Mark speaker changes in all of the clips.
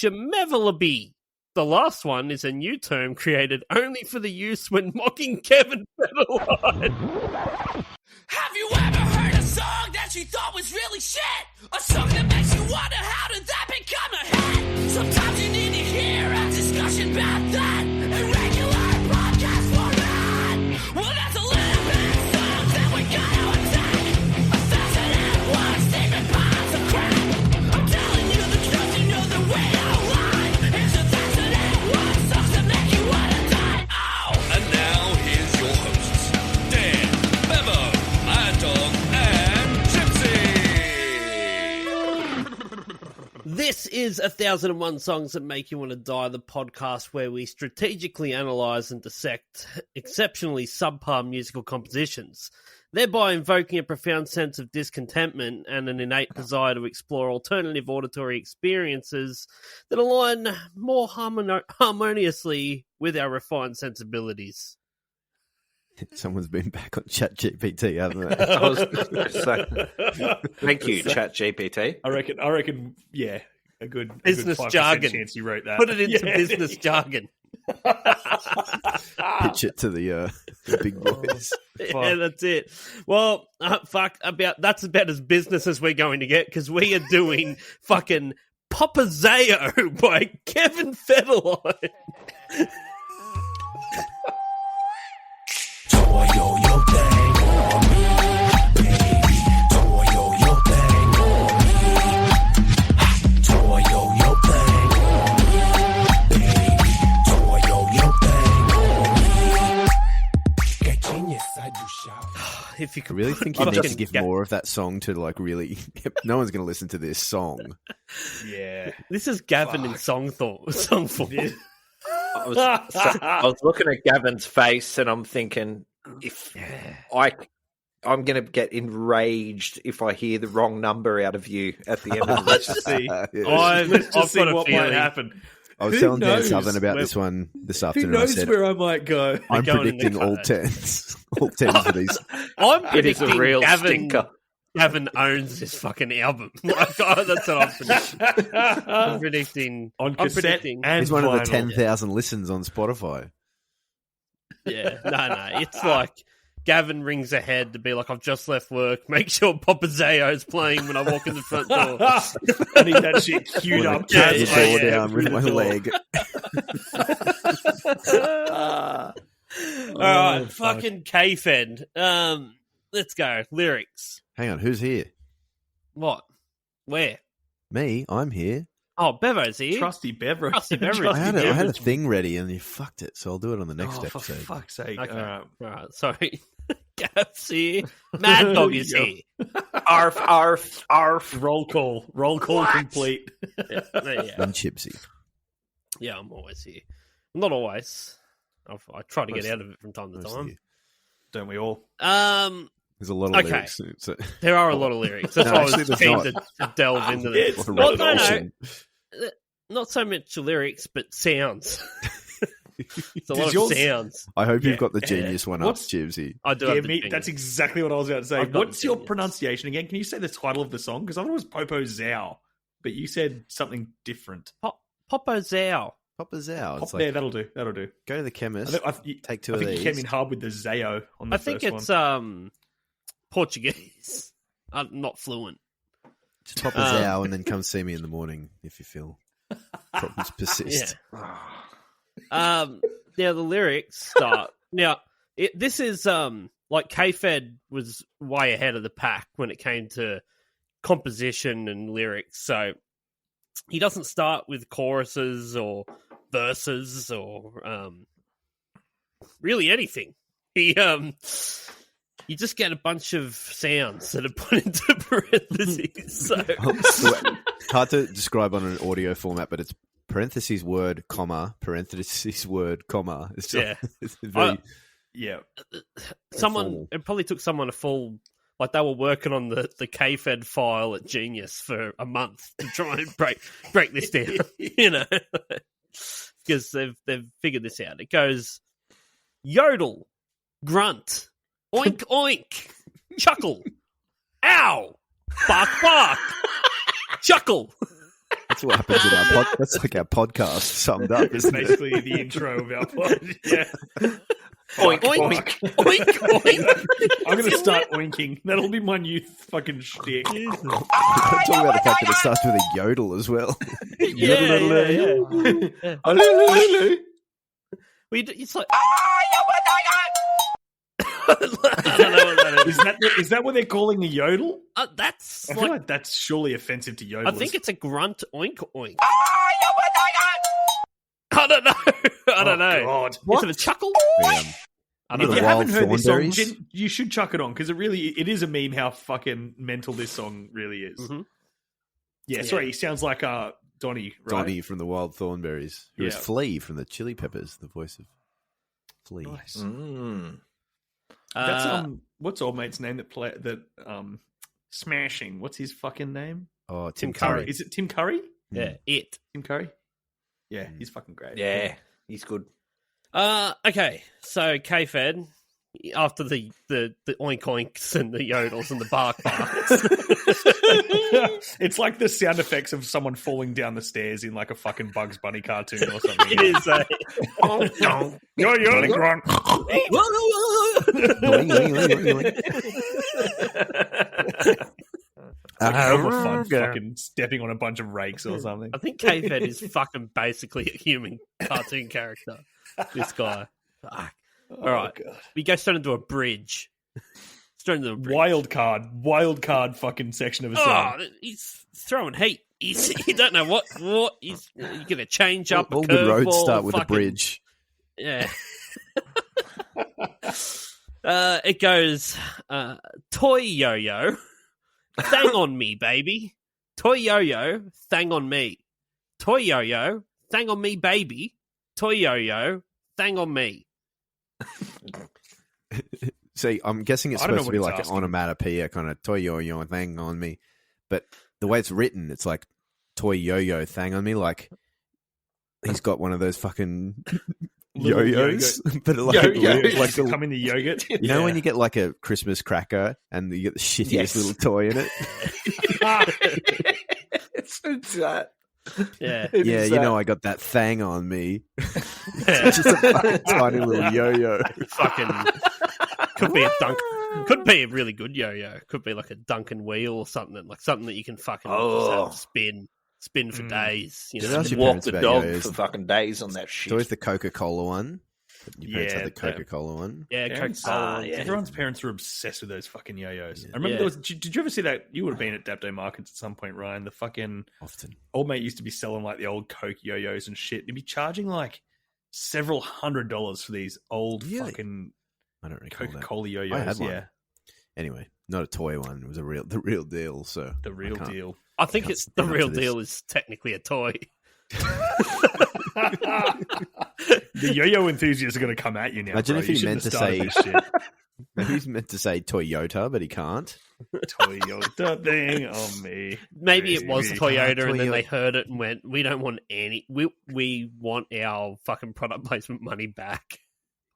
Speaker 1: Shemevelaby. The last one is a new term created only for the use when mocking Kevin Federline.
Speaker 2: Have you ever heard a song that you thought was really shit? A song that makes you wonder how did that become a hit? Sometimes you need to hear a discussion about that. Irregular podcast format. Well, that's a little bit of songs that we gotta attack. 1,001 statement piles of crap. I'm telling you the truth, you know that we don't lie. Here's 1,001 songs that make you wanna die. Oh!
Speaker 3: And now here's your hosts, Dan, Bevo, Mad Dog, and Gypsy.
Speaker 1: This is 1,001 Songs That Make You Want to Die, the podcast where we strategically analyse and dissect exceptionally subpar musical compositions, thereby invoking a profound sense of discontentment and an innate desire to explore alternative auditory experiences that align more harmoniously with our refined sensibilities.
Speaker 4: Someone's been back on ChatGPT, haven't they?
Speaker 5: I was going to say, thank you, ChatGPT.
Speaker 6: I reckon, yeah, a good
Speaker 1: Business
Speaker 6: 5%
Speaker 1: jargon.
Speaker 6: chance you wrote that.
Speaker 1: Put it into business jargon.
Speaker 4: Pitch it to the big boys.
Speaker 1: Yeah, that's it. Well, that's about as business as we're going to get, because we are doing fucking Popozão by Kevin Federline. If you
Speaker 4: I
Speaker 1: could
Speaker 4: really think you need
Speaker 1: fucking
Speaker 4: to give more of that song to really. No one's going to listen to this song.
Speaker 6: Yeah.
Speaker 1: This is Gavin in song form.
Speaker 5: I was looking at Gavin's face and I'm thinking, if I'm going to get enraged if I hear the wrong number out of you at the end of
Speaker 6: Let's
Speaker 5: this.
Speaker 6: just see.
Speaker 1: I've
Speaker 6: Let's see
Speaker 1: got a
Speaker 6: what might
Speaker 1: feeling.
Speaker 6: happen.
Speaker 4: I was
Speaker 6: Who
Speaker 4: telling Dan
Speaker 6: knows
Speaker 4: Southern about
Speaker 6: where-
Speaker 4: this one this
Speaker 6: Who
Speaker 4: afternoon. I
Speaker 6: knows
Speaker 4: said,
Speaker 6: where I might go?
Speaker 4: I'm
Speaker 1: They're going in
Speaker 4: predicting
Speaker 1: the
Speaker 4: all
Speaker 1: cut.
Speaker 4: tens. All tens for these.
Speaker 1: I'm
Speaker 5: It is
Speaker 1: predicting
Speaker 5: a real
Speaker 1: Gavin.
Speaker 5: stinker.
Speaker 1: Gavin owns this fucking album. That's what I'm predicting. I'm predicting.
Speaker 6: On
Speaker 1: I'm
Speaker 6: cassette
Speaker 1: predicting.
Speaker 6: and
Speaker 4: He's one of the
Speaker 6: vinyl.
Speaker 4: 10,000 listens on Spotify.
Speaker 1: Yeah, no. It's like Gavin rings ahead to be like, I've just left work. Make sure Popozão's playing when I walk in the front door.
Speaker 6: I need that shit queued
Speaker 4: When I
Speaker 6: up.
Speaker 4: kick
Speaker 1: Yeah,
Speaker 4: the
Speaker 6: as
Speaker 4: door
Speaker 6: I step
Speaker 4: down
Speaker 6: through
Speaker 4: with
Speaker 6: the
Speaker 4: my
Speaker 6: door.
Speaker 4: leg.
Speaker 1: All right, fucking K-Fed. Let's go. Lyrics.
Speaker 4: Hang on, who's here?
Speaker 1: What? Where?
Speaker 4: Me? I'm here.
Speaker 1: Oh, Bevo's here.
Speaker 6: Trusty beverage.
Speaker 1: Trusty beverage.
Speaker 4: I had a thing ready and you fucked it, so I'll do it on the next
Speaker 6: For
Speaker 4: episode.
Speaker 6: fuck's sake.
Speaker 1: Okay.
Speaker 6: All
Speaker 1: All right, sorry. Gav's here. Mad Dog is
Speaker 6: Yo.
Speaker 1: here.
Speaker 5: Arf, arf, arf.
Speaker 6: Roll call. Roll call complete.
Speaker 1: Yeah.
Speaker 4: And Chipsy.
Speaker 1: Yeah, I'm always here. Not always. I try to get
Speaker 4: Most-
Speaker 1: out of it from time to
Speaker 4: Mostly
Speaker 1: time.
Speaker 4: you.
Speaker 6: Don't we all?
Speaker 4: There's a lot of
Speaker 1: Okay.
Speaker 4: lyrics. So,
Speaker 1: There are a lot of lyrics. That's
Speaker 4: No,
Speaker 1: why I was
Speaker 4: actually, there's
Speaker 1: keen
Speaker 4: not.
Speaker 1: to delve into this.
Speaker 6: It's
Speaker 4: what a
Speaker 1: Well, no,
Speaker 4: revelation.
Speaker 1: Not so much lyrics, but sounds. It's a lot
Speaker 6: Does
Speaker 1: of
Speaker 6: yours-
Speaker 1: sounds.
Speaker 4: I hope
Speaker 6: Yeah.
Speaker 4: you've got the genius one up,
Speaker 6: What's-
Speaker 4: Chipsy.
Speaker 1: I do
Speaker 6: Yeah,
Speaker 1: have the
Speaker 6: me,
Speaker 1: genius.
Speaker 6: that's exactly what I was about to say.
Speaker 1: I've got
Speaker 6: What's your
Speaker 1: genius.
Speaker 6: pronunciation again? Can you say the title of the song? Because I thought it was Popozão, but you said something different.
Speaker 1: Popozão.
Speaker 4: Popozão. It's
Speaker 6: Yeah,
Speaker 4: like,
Speaker 6: that'll do. That'll do.
Speaker 4: go to the
Speaker 6: I
Speaker 4: chemist,
Speaker 6: think,
Speaker 4: take two
Speaker 6: I
Speaker 4: of
Speaker 6: think
Speaker 4: these.
Speaker 6: you came in hard with the Zao on the
Speaker 1: I think
Speaker 6: first
Speaker 1: it's
Speaker 6: one.
Speaker 1: Portuguese. I'm not fluent.
Speaker 4: Popozão, and then come see me in the morning if you feel problems persist.
Speaker 1: Now the lyrics start. Now this is like K-Fed was way ahead of the pack when it came to composition and lyrics. So he doesn't start with choruses or verses or really anything. You just get a bunch of sounds that are put into parentheses. So
Speaker 4: Hard to describe on an audio format, but it's parentheses word, comma, parentheses word, comma. It's just,
Speaker 1: Yeah.
Speaker 4: it's very
Speaker 6: Yeah.
Speaker 4: formal.
Speaker 1: it probably took someone a full, like they were working on the K-Fed file at Genius for a month to try and break this down, you know, because they've figured this out. It goes yodel, grunt, oink oink, chuckle, ow, bark bark, chuckle.
Speaker 4: That's what happens in our That's like our podcast summed up,
Speaker 6: It's
Speaker 4: isn't it?
Speaker 6: basically the intro of our pod. Yeah.
Speaker 5: Oink,
Speaker 1: Oink.
Speaker 5: oink.
Speaker 1: Oink, oink.
Speaker 6: I'm going to start oinking. That'll be my new fucking shtick.
Speaker 4: Talk about the fact that it starts with a yodel as well.
Speaker 1: Yeah. It's like. I don't know what that is.
Speaker 6: Is that what they're calling the yodel?
Speaker 1: That's
Speaker 6: I feel like that's surely offensive to yodels.
Speaker 1: I think it's a grunt oink oink. I don't know. I don't know.
Speaker 6: God.
Speaker 1: Is it a chuckle?
Speaker 4: Yeah.
Speaker 1: I
Speaker 6: If
Speaker 1: don't
Speaker 6: you
Speaker 1: know.
Speaker 4: Wild
Speaker 6: haven't heard this song,
Speaker 4: Thornberries?
Speaker 6: you should chuck it on because it is a meme how fucking mental this song really is.
Speaker 1: Mhm.
Speaker 6: Yeah,
Speaker 1: Yeah.
Speaker 6: sorry, he sounds like Donnie, right?
Speaker 4: Donnie from the Wild Thornberries, who is
Speaker 6: Yeah.
Speaker 4: Flea from the Chili Peppers, the voice of Flea.
Speaker 6: Nice.
Speaker 5: Mm.
Speaker 6: That's what's old mate's name that smashing? What's his fucking name?
Speaker 4: Oh,
Speaker 1: Tim
Speaker 4: Tim
Speaker 1: Curry.
Speaker 4: Curry.
Speaker 6: Is it Tim Curry?
Speaker 1: yeah, it.
Speaker 6: Tim Curry? Yeah, he's fucking great.
Speaker 5: Yeah, he's good.
Speaker 1: Okay, so K-Fed, after the oink oinks and the yodels and the bark barks.
Speaker 6: It's like the sound effects of someone falling down the stairs in like a fucking Bugs Bunny cartoon or something.
Speaker 1: It is a...
Speaker 6: Yo, grunt. Like Homer Fun fucking stepping on a bunch of rakes or something.
Speaker 1: I think K-Fed is fucking basically a human cartoon character. This guy. Fuck. All right, we go straight into a bridge. Straight into a bridge.
Speaker 6: Wild card fucking section of a song.
Speaker 1: Oh, he's throwing heat. You don't know what he's going to change up.
Speaker 4: All
Speaker 1: a
Speaker 4: good roads
Speaker 1: curveball,
Speaker 4: start with a
Speaker 1: fucking-
Speaker 4: bridge.
Speaker 1: Yeah. It goes, toy yo-yo, thang on me, baby. Toy yo-yo, thang on me. Toy yo-yo, thang on me, baby. Toy yo-yo, thang on me.
Speaker 4: See, I'm guessing it's
Speaker 6: I don't know
Speaker 4: supposed to
Speaker 6: what
Speaker 4: be
Speaker 6: it's
Speaker 4: like an
Speaker 6: asking.
Speaker 4: onomatopoeia kind of toy yo-yo thing on me. But the way it's written, it's like toy yo-yo thing on me. Like he's got one of those fucking
Speaker 6: Little
Speaker 4: yo-yos. But like,
Speaker 5: Yo-yos.
Speaker 4: like the,
Speaker 6: Come in the yogurt.
Speaker 4: you know when you get like a Christmas cracker and you get the shittiest
Speaker 5: Yes.
Speaker 4: little toy in it?
Speaker 5: it's that.
Speaker 1: Yeah.
Speaker 5: It
Speaker 4: Yeah,
Speaker 5: is
Speaker 4: you
Speaker 5: that.
Speaker 4: know I got that thing on me.
Speaker 1: Yeah.
Speaker 4: It's just a fucking tiny little yo-yo.
Speaker 1: Fucking could be a dunk. Could be a really good yo-yo. Could be like a Duncan wheel or something, like something that you can fucking just have to spin for days. You
Speaker 4: Did
Speaker 1: know?
Speaker 4: I ask your
Speaker 5: Walk
Speaker 4: parents
Speaker 5: the
Speaker 4: about
Speaker 5: dog
Speaker 4: yo-yos?
Speaker 5: for fucking days on that
Speaker 4: It's
Speaker 5: shit.
Speaker 4: always the Coca-Cola one. Your parents
Speaker 6: Yeah,
Speaker 4: had the Coca-Cola one.
Speaker 1: Yeah,
Speaker 6: Parents-
Speaker 1: Coca-Cola.
Speaker 5: yeah.
Speaker 6: Everyone's parents were obsessed with those fucking yo-yos. I remember
Speaker 1: Yeah.
Speaker 6: there was. Did you ever see that? You would have been at Dapto Markets at some point, Ryan. The fucking
Speaker 4: Often.
Speaker 6: old mate used to be selling like the old Coke yo-yos and shit. He'd be charging like several $100s for these old
Speaker 4: Really?
Speaker 6: fucking
Speaker 4: I don't recall that.
Speaker 6: Coca-Cola yo-yos.
Speaker 4: I had one.
Speaker 6: Yeah,
Speaker 4: Anyway, not a toy one. It was the real deal. So
Speaker 6: the real
Speaker 4: I can't-
Speaker 6: deal.
Speaker 1: I think
Speaker 4: Can't
Speaker 1: it's the
Speaker 4: stand up
Speaker 1: real
Speaker 4: to this.
Speaker 1: deal is technically a toy.
Speaker 6: The yo-yo enthusiasts are going to come at you now.
Speaker 4: Imagine
Speaker 6: bro.
Speaker 4: if he
Speaker 6: You
Speaker 4: meant
Speaker 6: shouldn't
Speaker 4: to
Speaker 6: have
Speaker 4: say-
Speaker 6: started this
Speaker 4: Maybe he's meant to say Toyota, but he can't.
Speaker 6: shit. Toyota thing on me.
Speaker 1: Maybe it was
Speaker 6: Baby.
Speaker 1: Toyota, and then
Speaker 4: Toyota.
Speaker 1: they heard it and went, "We don't want any. We want our fucking product placement money back."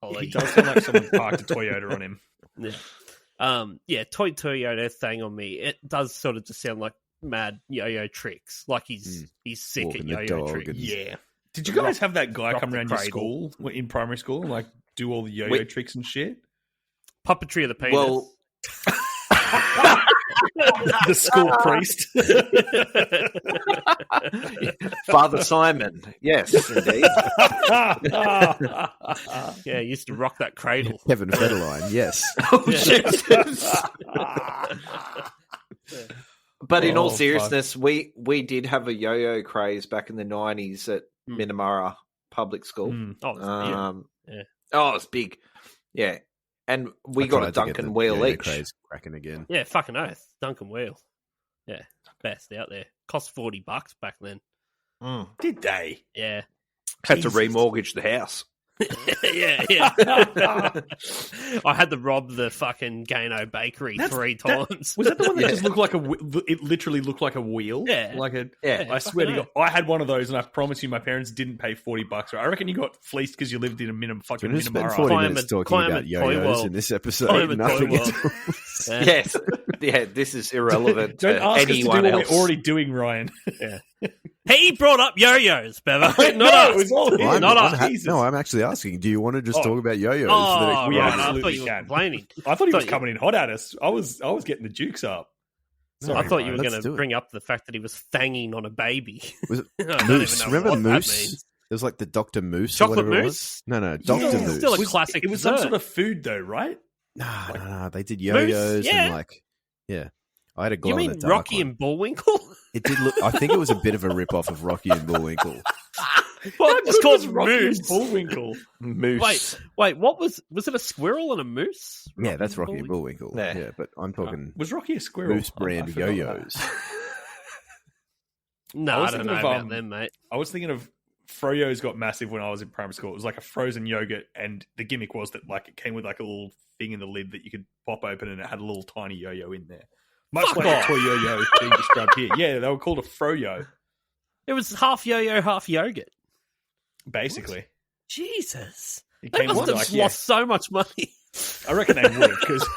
Speaker 6: He
Speaker 1: Ollie.
Speaker 6: does sound like someone parked a Toyota on him.
Speaker 1: Yeah. Toyota thing on me. It does sort of just sound like mad yo-yo tricks. Like he's sick
Speaker 4: Walking
Speaker 1: at
Speaker 4: the
Speaker 1: yo-yo
Speaker 4: dog
Speaker 1: tricks.
Speaker 4: and-
Speaker 6: Yeah. Did you guys have that guy
Speaker 1: Rock
Speaker 6: come
Speaker 1: the
Speaker 6: around your
Speaker 1: cradle.
Speaker 6: school in primary school and like do all the yo-yo
Speaker 5: Wait.
Speaker 6: tricks and shit?
Speaker 1: Puppetry of the penis.
Speaker 5: Well,
Speaker 6: The school priest.
Speaker 5: Father Simon. Yes, indeed.
Speaker 1: yeah, he used to rock that cradle.
Speaker 4: Kevin Federline, yes.
Speaker 5: But in
Speaker 6: Oh,
Speaker 5: all
Speaker 6: fuck.
Speaker 5: seriousness, we did have a yo-yo craze back in the 90s at Minamara Public School.
Speaker 6: Mm.
Speaker 1: Oh, yeah. Yeah.
Speaker 5: Oh, it's big. Yeah. And we
Speaker 4: I
Speaker 5: got
Speaker 4: tried
Speaker 5: a
Speaker 4: to get
Speaker 5: Duncan
Speaker 4: the
Speaker 5: wheel
Speaker 4: yo-yo
Speaker 5: each.
Speaker 4: craze cracking again.
Speaker 1: Yeah, fucking oath. Duncan Wheel. Yeah, best out there. Cost $40 back then.
Speaker 5: Mm.
Speaker 6: Did they?
Speaker 1: Yeah.
Speaker 5: Had to
Speaker 6: Jesus.
Speaker 5: remortgage the house.
Speaker 1: yeah. I had to rob the fucking Gano bakery three times.
Speaker 6: Was that the one that just looked like it literally looked like a wheel?
Speaker 1: Yeah.
Speaker 6: Like a.
Speaker 5: Yeah.
Speaker 6: I swear to
Speaker 1: fucking
Speaker 6: God, I had one of those, and I promise you, my parents didn't pay $40. I reckon you got fleeced because you lived in a fucking
Speaker 4: We're going to spend
Speaker 6: Minamara.
Speaker 4: 40
Speaker 1: Climate-
Speaker 4: minutes talking
Speaker 1: climate
Speaker 4: about
Speaker 1: toy
Speaker 4: yo-yos
Speaker 1: world.
Speaker 4: in this episode.
Speaker 1: Climate
Speaker 4: Nothing
Speaker 1: toy world.
Speaker 4: else.
Speaker 1: Yeah.
Speaker 5: Yes. Yeah, this is irrelevant
Speaker 6: Don't
Speaker 5: to
Speaker 6: ask us to do
Speaker 5: anyone
Speaker 6: what
Speaker 5: else.
Speaker 6: we're already doing, Ryan.
Speaker 1: He brought up yo-yos, Bevo.
Speaker 6: No,
Speaker 1: Not
Speaker 6: it
Speaker 1: us.
Speaker 6: was all him.
Speaker 1: Not us.
Speaker 6: Jesus.
Speaker 4: No, I'm actually asking. Do you want to just talk about yo-yos?
Speaker 1: Oh,
Speaker 4: for the next
Speaker 6: we
Speaker 1: right.
Speaker 4: round?
Speaker 1: I
Speaker 6: absolutely
Speaker 1: thought you were
Speaker 6: can.
Speaker 1: complaining.
Speaker 6: I thought he was
Speaker 1: Thought you-
Speaker 6: coming in hot at us. I was getting the jukes up. Sorry,
Speaker 1: I thought you
Speaker 6: Ryan.
Speaker 1: were
Speaker 4: let's
Speaker 1: going
Speaker 4: do
Speaker 1: to
Speaker 4: it.
Speaker 1: bring up the fact that he was fanging on a baby.
Speaker 4: Was it
Speaker 1: I don't
Speaker 4: Moose?
Speaker 1: even know
Speaker 4: Remember
Speaker 1: what that
Speaker 4: Moose?
Speaker 1: means.
Speaker 4: It was like the Dr. Moose.
Speaker 1: Chocolate
Speaker 4: or whatever it
Speaker 1: mousse?
Speaker 4: was. No, Dr.
Speaker 6: Yeah.
Speaker 4: Moose.
Speaker 1: Still a
Speaker 6: Was-
Speaker 1: classic
Speaker 6: It was some
Speaker 1: dessert.
Speaker 6: sort of food, though, right?
Speaker 4: No. They did yo-yos
Speaker 1: yeah.
Speaker 4: and like, yeah. I had a glow
Speaker 1: You
Speaker 4: in
Speaker 1: mean
Speaker 4: the dark
Speaker 1: Rocky
Speaker 4: one.
Speaker 1: and Bullwinkle?
Speaker 4: It did look. I think it was a bit of a rip-off of Rocky and Bullwinkle.
Speaker 1: Well, it's
Speaker 6: Good
Speaker 1: called
Speaker 6: was Rocky and
Speaker 1: Moose.
Speaker 6: Bullwinkle.
Speaker 5: Moose.
Speaker 1: Wait, what was it a squirrel and a moose?
Speaker 4: Yeah, that's Rocky and Bullwinkle.
Speaker 5: Yeah.
Speaker 4: Yeah, but I'm talking
Speaker 6: Was Rocky a squirrel?
Speaker 4: Moose brand
Speaker 6: I forgot that.
Speaker 4: yo-yos.
Speaker 1: No,
Speaker 6: I
Speaker 1: I,
Speaker 6: was
Speaker 1: don't know
Speaker 6: thinking of,
Speaker 1: about them, mate.
Speaker 6: I was thinking of Froyo's got massive when I was in primary school. It was like a frozen yogurt, and the gimmick was that like it came with like a little thing in the lid that you could pop open, and it had a little tiny yo-yo in there, much
Speaker 1: Fuck
Speaker 6: like
Speaker 1: off.
Speaker 6: a toy yo-yo being described here. Yeah, they were called a Froyo,
Speaker 1: It was half yo-yo, half yogurt.
Speaker 6: basically.
Speaker 1: Jesus.
Speaker 6: It
Speaker 1: They
Speaker 6: came
Speaker 1: must
Speaker 6: with
Speaker 1: have
Speaker 6: like,
Speaker 1: lost so much money.
Speaker 6: I reckon they would because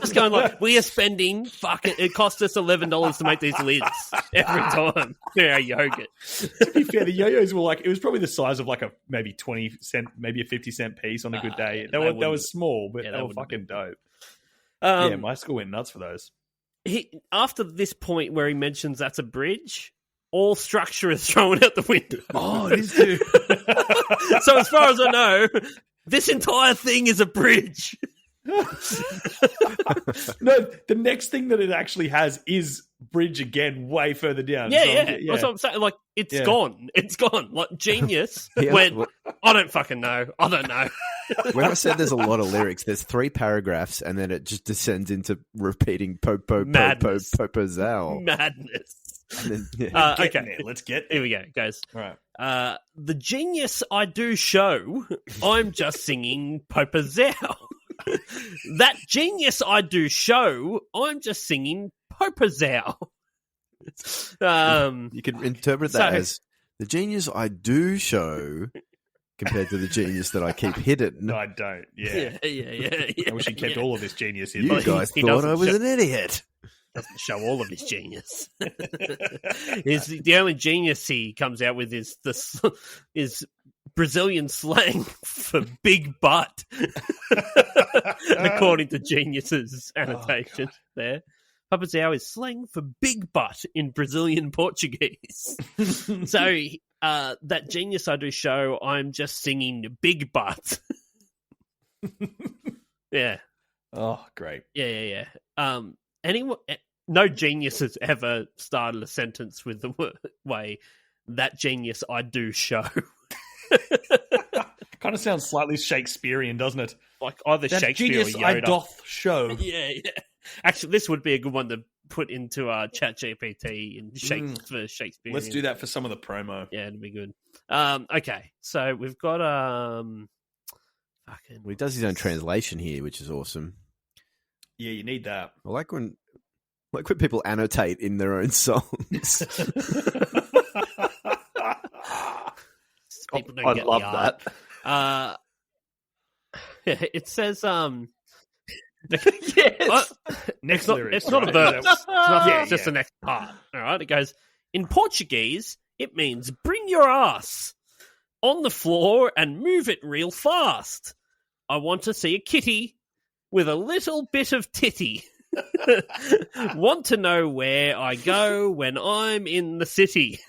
Speaker 1: Just going like, we are spending, it cost us $11 to make these lids every time. They're our yogurt.
Speaker 6: to be fair, the yo-yos were like it was probably the size of like a maybe 20 cent, maybe a 50-cent piece on a good day. They
Speaker 1: wouldn't
Speaker 6: were
Speaker 1: have-
Speaker 6: small, but
Speaker 1: yeah,
Speaker 6: they
Speaker 1: they
Speaker 6: were
Speaker 1: wouldn't
Speaker 6: fucking dope.
Speaker 1: Um,
Speaker 6: Yeah, my school went nuts for those.
Speaker 1: After this point where he mentions that's a bridge, all structure is thrown out the window.
Speaker 6: Oh, it is too.
Speaker 1: So as far as I know, this entire thing is a bridge.
Speaker 6: No, the next thing that it actually has is bridge again, way further down.
Speaker 1: Yeah,
Speaker 6: So,
Speaker 1: yeah. That's what I'm saying. Like, it's
Speaker 6: Yeah.
Speaker 1: gone. It's gone. Like, genius
Speaker 4: Yeah,
Speaker 1: went,
Speaker 4: well-
Speaker 1: I don't fucking know. I don't know.
Speaker 4: When I said there's a lot of lyrics, there's 3 paragraphs, and then it just descends into repeating
Speaker 1: Madness.
Speaker 4: Popozão.
Speaker 1: Madness.
Speaker 4: And then, yeah.
Speaker 6: Getting
Speaker 1: Okay.
Speaker 6: there. Let's get
Speaker 1: Here we go, guys.
Speaker 6: All right.
Speaker 1: The genius I do show, I'm just singing Popozão. That genius I do show, I'm just singing Popozão.
Speaker 4: You can interpret that
Speaker 1: so-
Speaker 4: as the genius I do show compared to the genius that I keep hidden.
Speaker 6: No, I don't. Yeah.
Speaker 1: yeah.
Speaker 6: I wish he kept all of this genius in.
Speaker 4: You
Speaker 1: Well, he-
Speaker 4: guys
Speaker 1: he
Speaker 4: thought
Speaker 1: doesn't
Speaker 4: I was
Speaker 1: show-
Speaker 4: an idiot.
Speaker 1: Doesn't show all of his genius. The only genius he comes out with is Brazilian slang for big butt, according to Genius's annotation there. Popozão is slang for big butt in Brazilian Portuguese. So that genius I do show, I'm just singing big butt. Yeah.
Speaker 6: Oh, great.
Speaker 1: Yeah. Anyone, no genius has ever started a sentence with the way that genius I do show.
Speaker 6: Kind of sounds slightly Shakespearean, doesn't it?
Speaker 1: Like either
Speaker 6: That
Speaker 1: Shakespeare
Speaker 6: genius
Speaker 1: or Yoda.
Speaker 6: I doth show.
Speaker 1: Yeah. Actually, this would be a good one to put into ChatGPT and for Shakespeare.
Speaker 6: Let's do that for some of the promo.
Speaker 1: Yeah, it'd be good. Okay, so we've got fucking.
Speaker 4: Well, he does his own translation here, which is awesome.
Speaker 6: Yeah, you need that.
Speaker 4: I like when people annotate in their own songs.
Speaker 1: People don't
Speaker 5: I
Speaker 1: get
Speaker 5: love
Speaker 1: the art. It says
Speaker 6: Next
Speaker 1: it's
Speaker 6: lyrics,
Speaker 1: not a
Speaker 6: right?
Speaker 1: verse. It's, not,
Speaker 6: Yeah,
Speaker 1: it's just
Speaker 6: yeah.
Speaker 1: the next part. All right. It goes in Portuguese. It means bring your ass on the floor and move it real fast. I want to see a kitty with a little bit of titty. Want to know where I go when I'm in the city.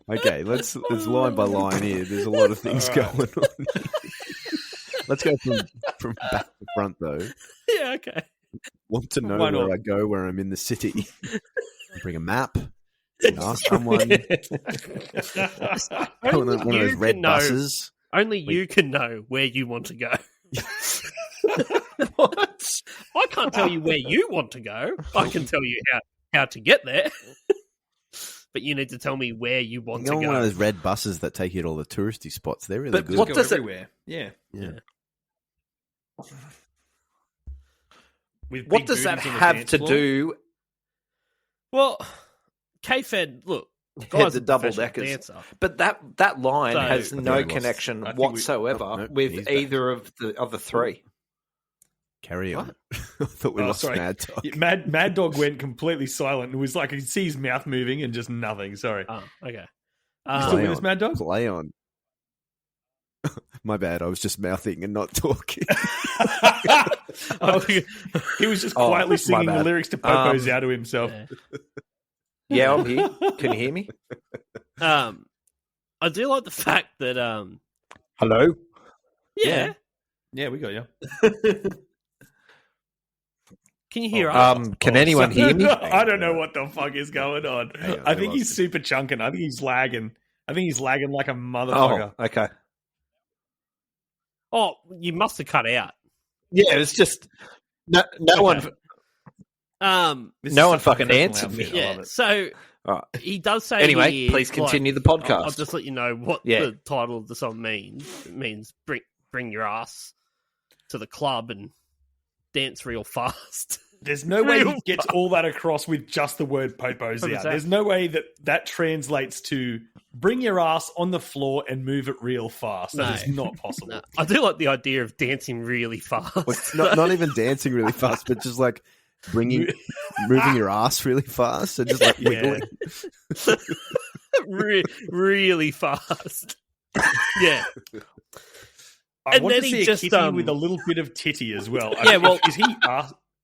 Speaker 4: Okay, let's line by line here. There's a lot of things going on. Let's go from back to front though.
Speaker 1: Yeah. Okay.
Speaker 4: Want to know
Speaker 6: Why not?
Speaker 4: where I go where I'm in the city? Bring a map. Ask someone. One of those
Speaker 1: you
Speaker 4: red
Speaker 1: can know.
Speaker 4: buses.
Speaker 1: Only you can know where you want to go.
Speaker 5: What?
Speaker 1: I can't tell you where you want to go. I can tell you how to get there. But you need to tell me where you want
Speaker 4: You
Speaker 1: to
Speaker 4: know,
Speaker 1: go.
Speaker 4: one of those red buses that take you to all the touristy spots. They're really
Speaker 5: But
Speaker 4: good.
Speaker 5: what
Speaker 6: Go
Speaker 5: does it-
Speaker 6: everywhere? Yeah.
Speaker 4: Yeah.
Speaker 6: With
Speaker 5: What
Speaker 6: big
Speaker 5: does that
Speaker 6: booties on the
Speaker 5: have
Speaker 6: dance
Speaker 5: to
Speaker 6: floor?
Speaker 5: do?
Speaker 1: Well, K-Fed, look,
Speaker 5: Head
Speaker 1: guy's
Speaker 5: the
Speaker 1: a
Speaker 5: double
Speaker 1: professional
Speaker 5: deckers.
Speaker 1: dancer.
Speaker 5: But that line
Speaker 1: So-
Speaker 5: has
Speaker 4: I
Speaker 5: no
Speaker 4: think we lost.
Speaker 5: connection
Speaker 6: I think we-
Speaker 5: whatsoever
Speaker 4: Oh, nope,
Speaker 5: with
Speaker 4: he's back.
Speaker 5: either of the other three.
Speaker 4: Carry on. I thought we lost
Speaker 6: sorry.
Speaker 4: Mad Dog.
Speaker 6: Yeah, Mad Dog went completely silent. It was like I could see his mouth moving and just nothing. Sorry.
Speaker 1: Oh, okay.
Speaker 6: Still with us, Mad Dog?
Speaker 4: Play on. My bad. I was just mouthing and not talking.
Speaker 6: He was just quietly singing the lyrics to Popozão to himself.
Speaker 5: Yeah, I'm here. Can you hear me?
Speaker 1: I do like the fact that
Speaker 5: Hello?
Speaker 1: yeah.
Speaker 6: Yeah, we got you.
Speaker 1: Can you hear us?
Speaker 5: Can anyone hear me?
Speaker 6: I don't know what the fuck is going on.
Speaker 4: Hang on,
Speaker 6: I think he's super chunking. I think he's lagging. like a motherfucker.
Speaker 5: Oh, okay.
Speaker 1: Oh, you must have cut out.
Speaker 5: Yeah, it's just no one. No one fucking answered me.
Speaker 1: Yeah. So he does say.
Speaker 5: Anyway,
Speaker 1: here,
Speaker 5: please continue
Speaker 1: like,
Speaker 5: the podcast.
Speaker 1: I'll just let you know what the title of the song means. It means bring your ass to the club and dance real fast.
Speaker 6: There's no way he gets all that across with just the word Popozão. There's no way that translates to bring your ass on the floor and move it real fast. That is not possible.
Speaker 1: No. I do like the idea of dancing really fast.
Speaker 4: Not even dancing really fast, but just like moving your ass really fast and just like wiggling.
Speaker 1: Really fast. Yeah.
Speaker 6: I want to see a kitty with a little bit of titty as well.
Speaker 1: Yeah, well,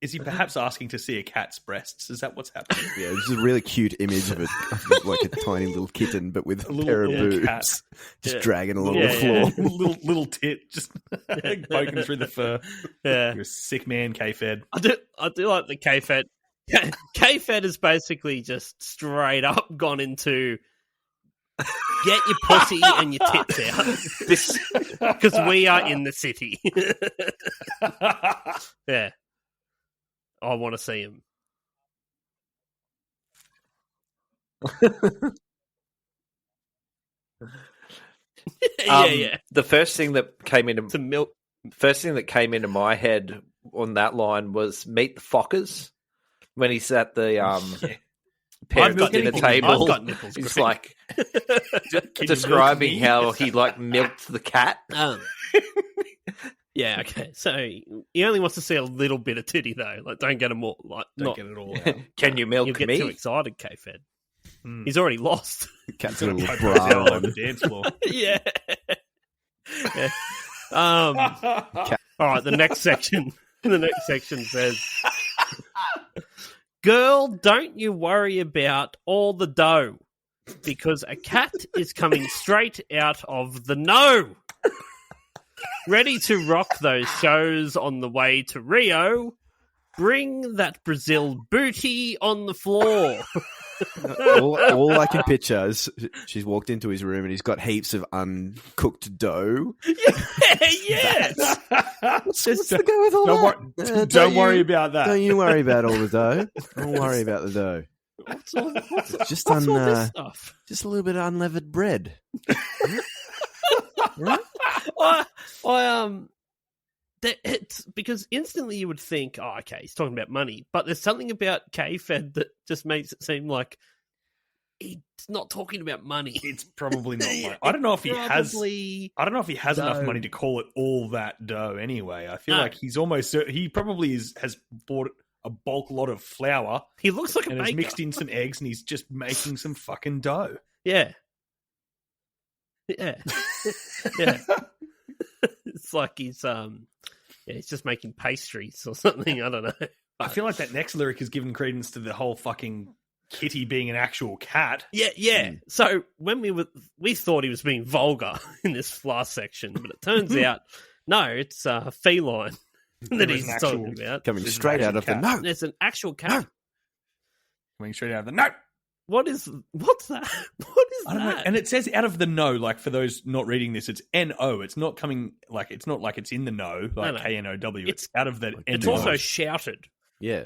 Speaker 6: is he perhaps asking to see a cat's breasts? Is that what's happening?
Speaker 4: Yeah, it's just a really cute image of it, like a tiny little kitten, but with a pair of boobs,
Speaker 6: cat.
Speaker 4: just dragging along the floor.
Speaker 6: Little tit just poking through the fur.
Speaker 1: Yeah,
Speaker 6: you're a sick man, K-Fed.
Speaker 1: I do like the K-Fed. K-Fed has basically just straight up gone into get your pussy and your tits out. Because we are in the city. Yeah. I want to see him. Yeah.
Speaker 5: The first thing that came into
Speaker 1: First
Speaker 5: thing that came into my head on that line was Meet the Fockers when he's at the parents' dinner table.
Speaker 1: I've got nipples.
Speaker 5: He's like describing how he like milked the cat.
Speaker 1: Yeah, okay. So he only wants to see a little bit of titty, though. Like, don't get him all. Like,
Speaker 6: Don't get it all out.
Speaker 5: Can you milk
Speaker 1: You'll get
Speaker 5: me?
Speaker 1: too excited, K-Fed. He's already lost.
Speaker 4: Cat's a little
Speaker 6: Popozão
Speaker 4: bra
Speaker 6: on
Speaker 4: on.
Speaker 6: the dance floor.
Speaker 1: Yeah. All right. The next section. The next section says, "Girl, don't you worry about all the dough, because a cat is coming straight out of the no. Ready to rock those shows on the way to Rio. Bring that Brazil booty on the floor."
Speaker 4: all I can picture is she's walked into his room and he's got heaps of uncooked dough.
Speaker 1: Yes.
Speaker 4: What's the go with all that?
Speaker 6: Don't worry about that.
Speaker 4: Don't you worry about all the dough. Don't worry about the dough. It's just
Speaker 1: What's all this stuff?
Speaker 4: just a little bit of unleavened bread.
Speaker 1: It's because instantly you would think, oh, okay, he's talking about money, but there's something about K-Fed that just makes it seem like he's not talking about money.
Speaker 6: It's probably not money. I don't know if he has. I don't know if he has enough money to call it all that dough. Anyway, I feel like he's almost. He probably has bought a bulk lot of flour.
Speaker 1: He looks like a
Speaker 6: and
Speaker 1: baker.
Speaker 6: has mixed in some eggs, and he's just making some fucking dough.
Speaker 1: Yeah. Yeah. Yeah. It's like he's just making pastries or something. I don't know.
Speaker 6: I feel like that next lyric is giving credence to the whole fucking kitty being an actual cat.
Speaker 1: Yeah. So when we thought he was being vulgar in this last section, but it turns out no, it's feline that he's talking about.
Speaker 4: Coming straight out of the no.
Speaker 1: It's an actual cat.
Speaker 6: Coming straight out of the no.
Speaker 1: What's that? What is
Speaker 6: I don't
Speaker 1: that?
Speaker 6: know. And it says out of the no, like for those not reading this, it's N-O. It's not coming like it's not like it's in the no, like K-N-O-W. It's out of the
Speaker 1: It's
Speaker 6: N-O.
Speaker 1: also shouted.
Speaker 4: Yeah.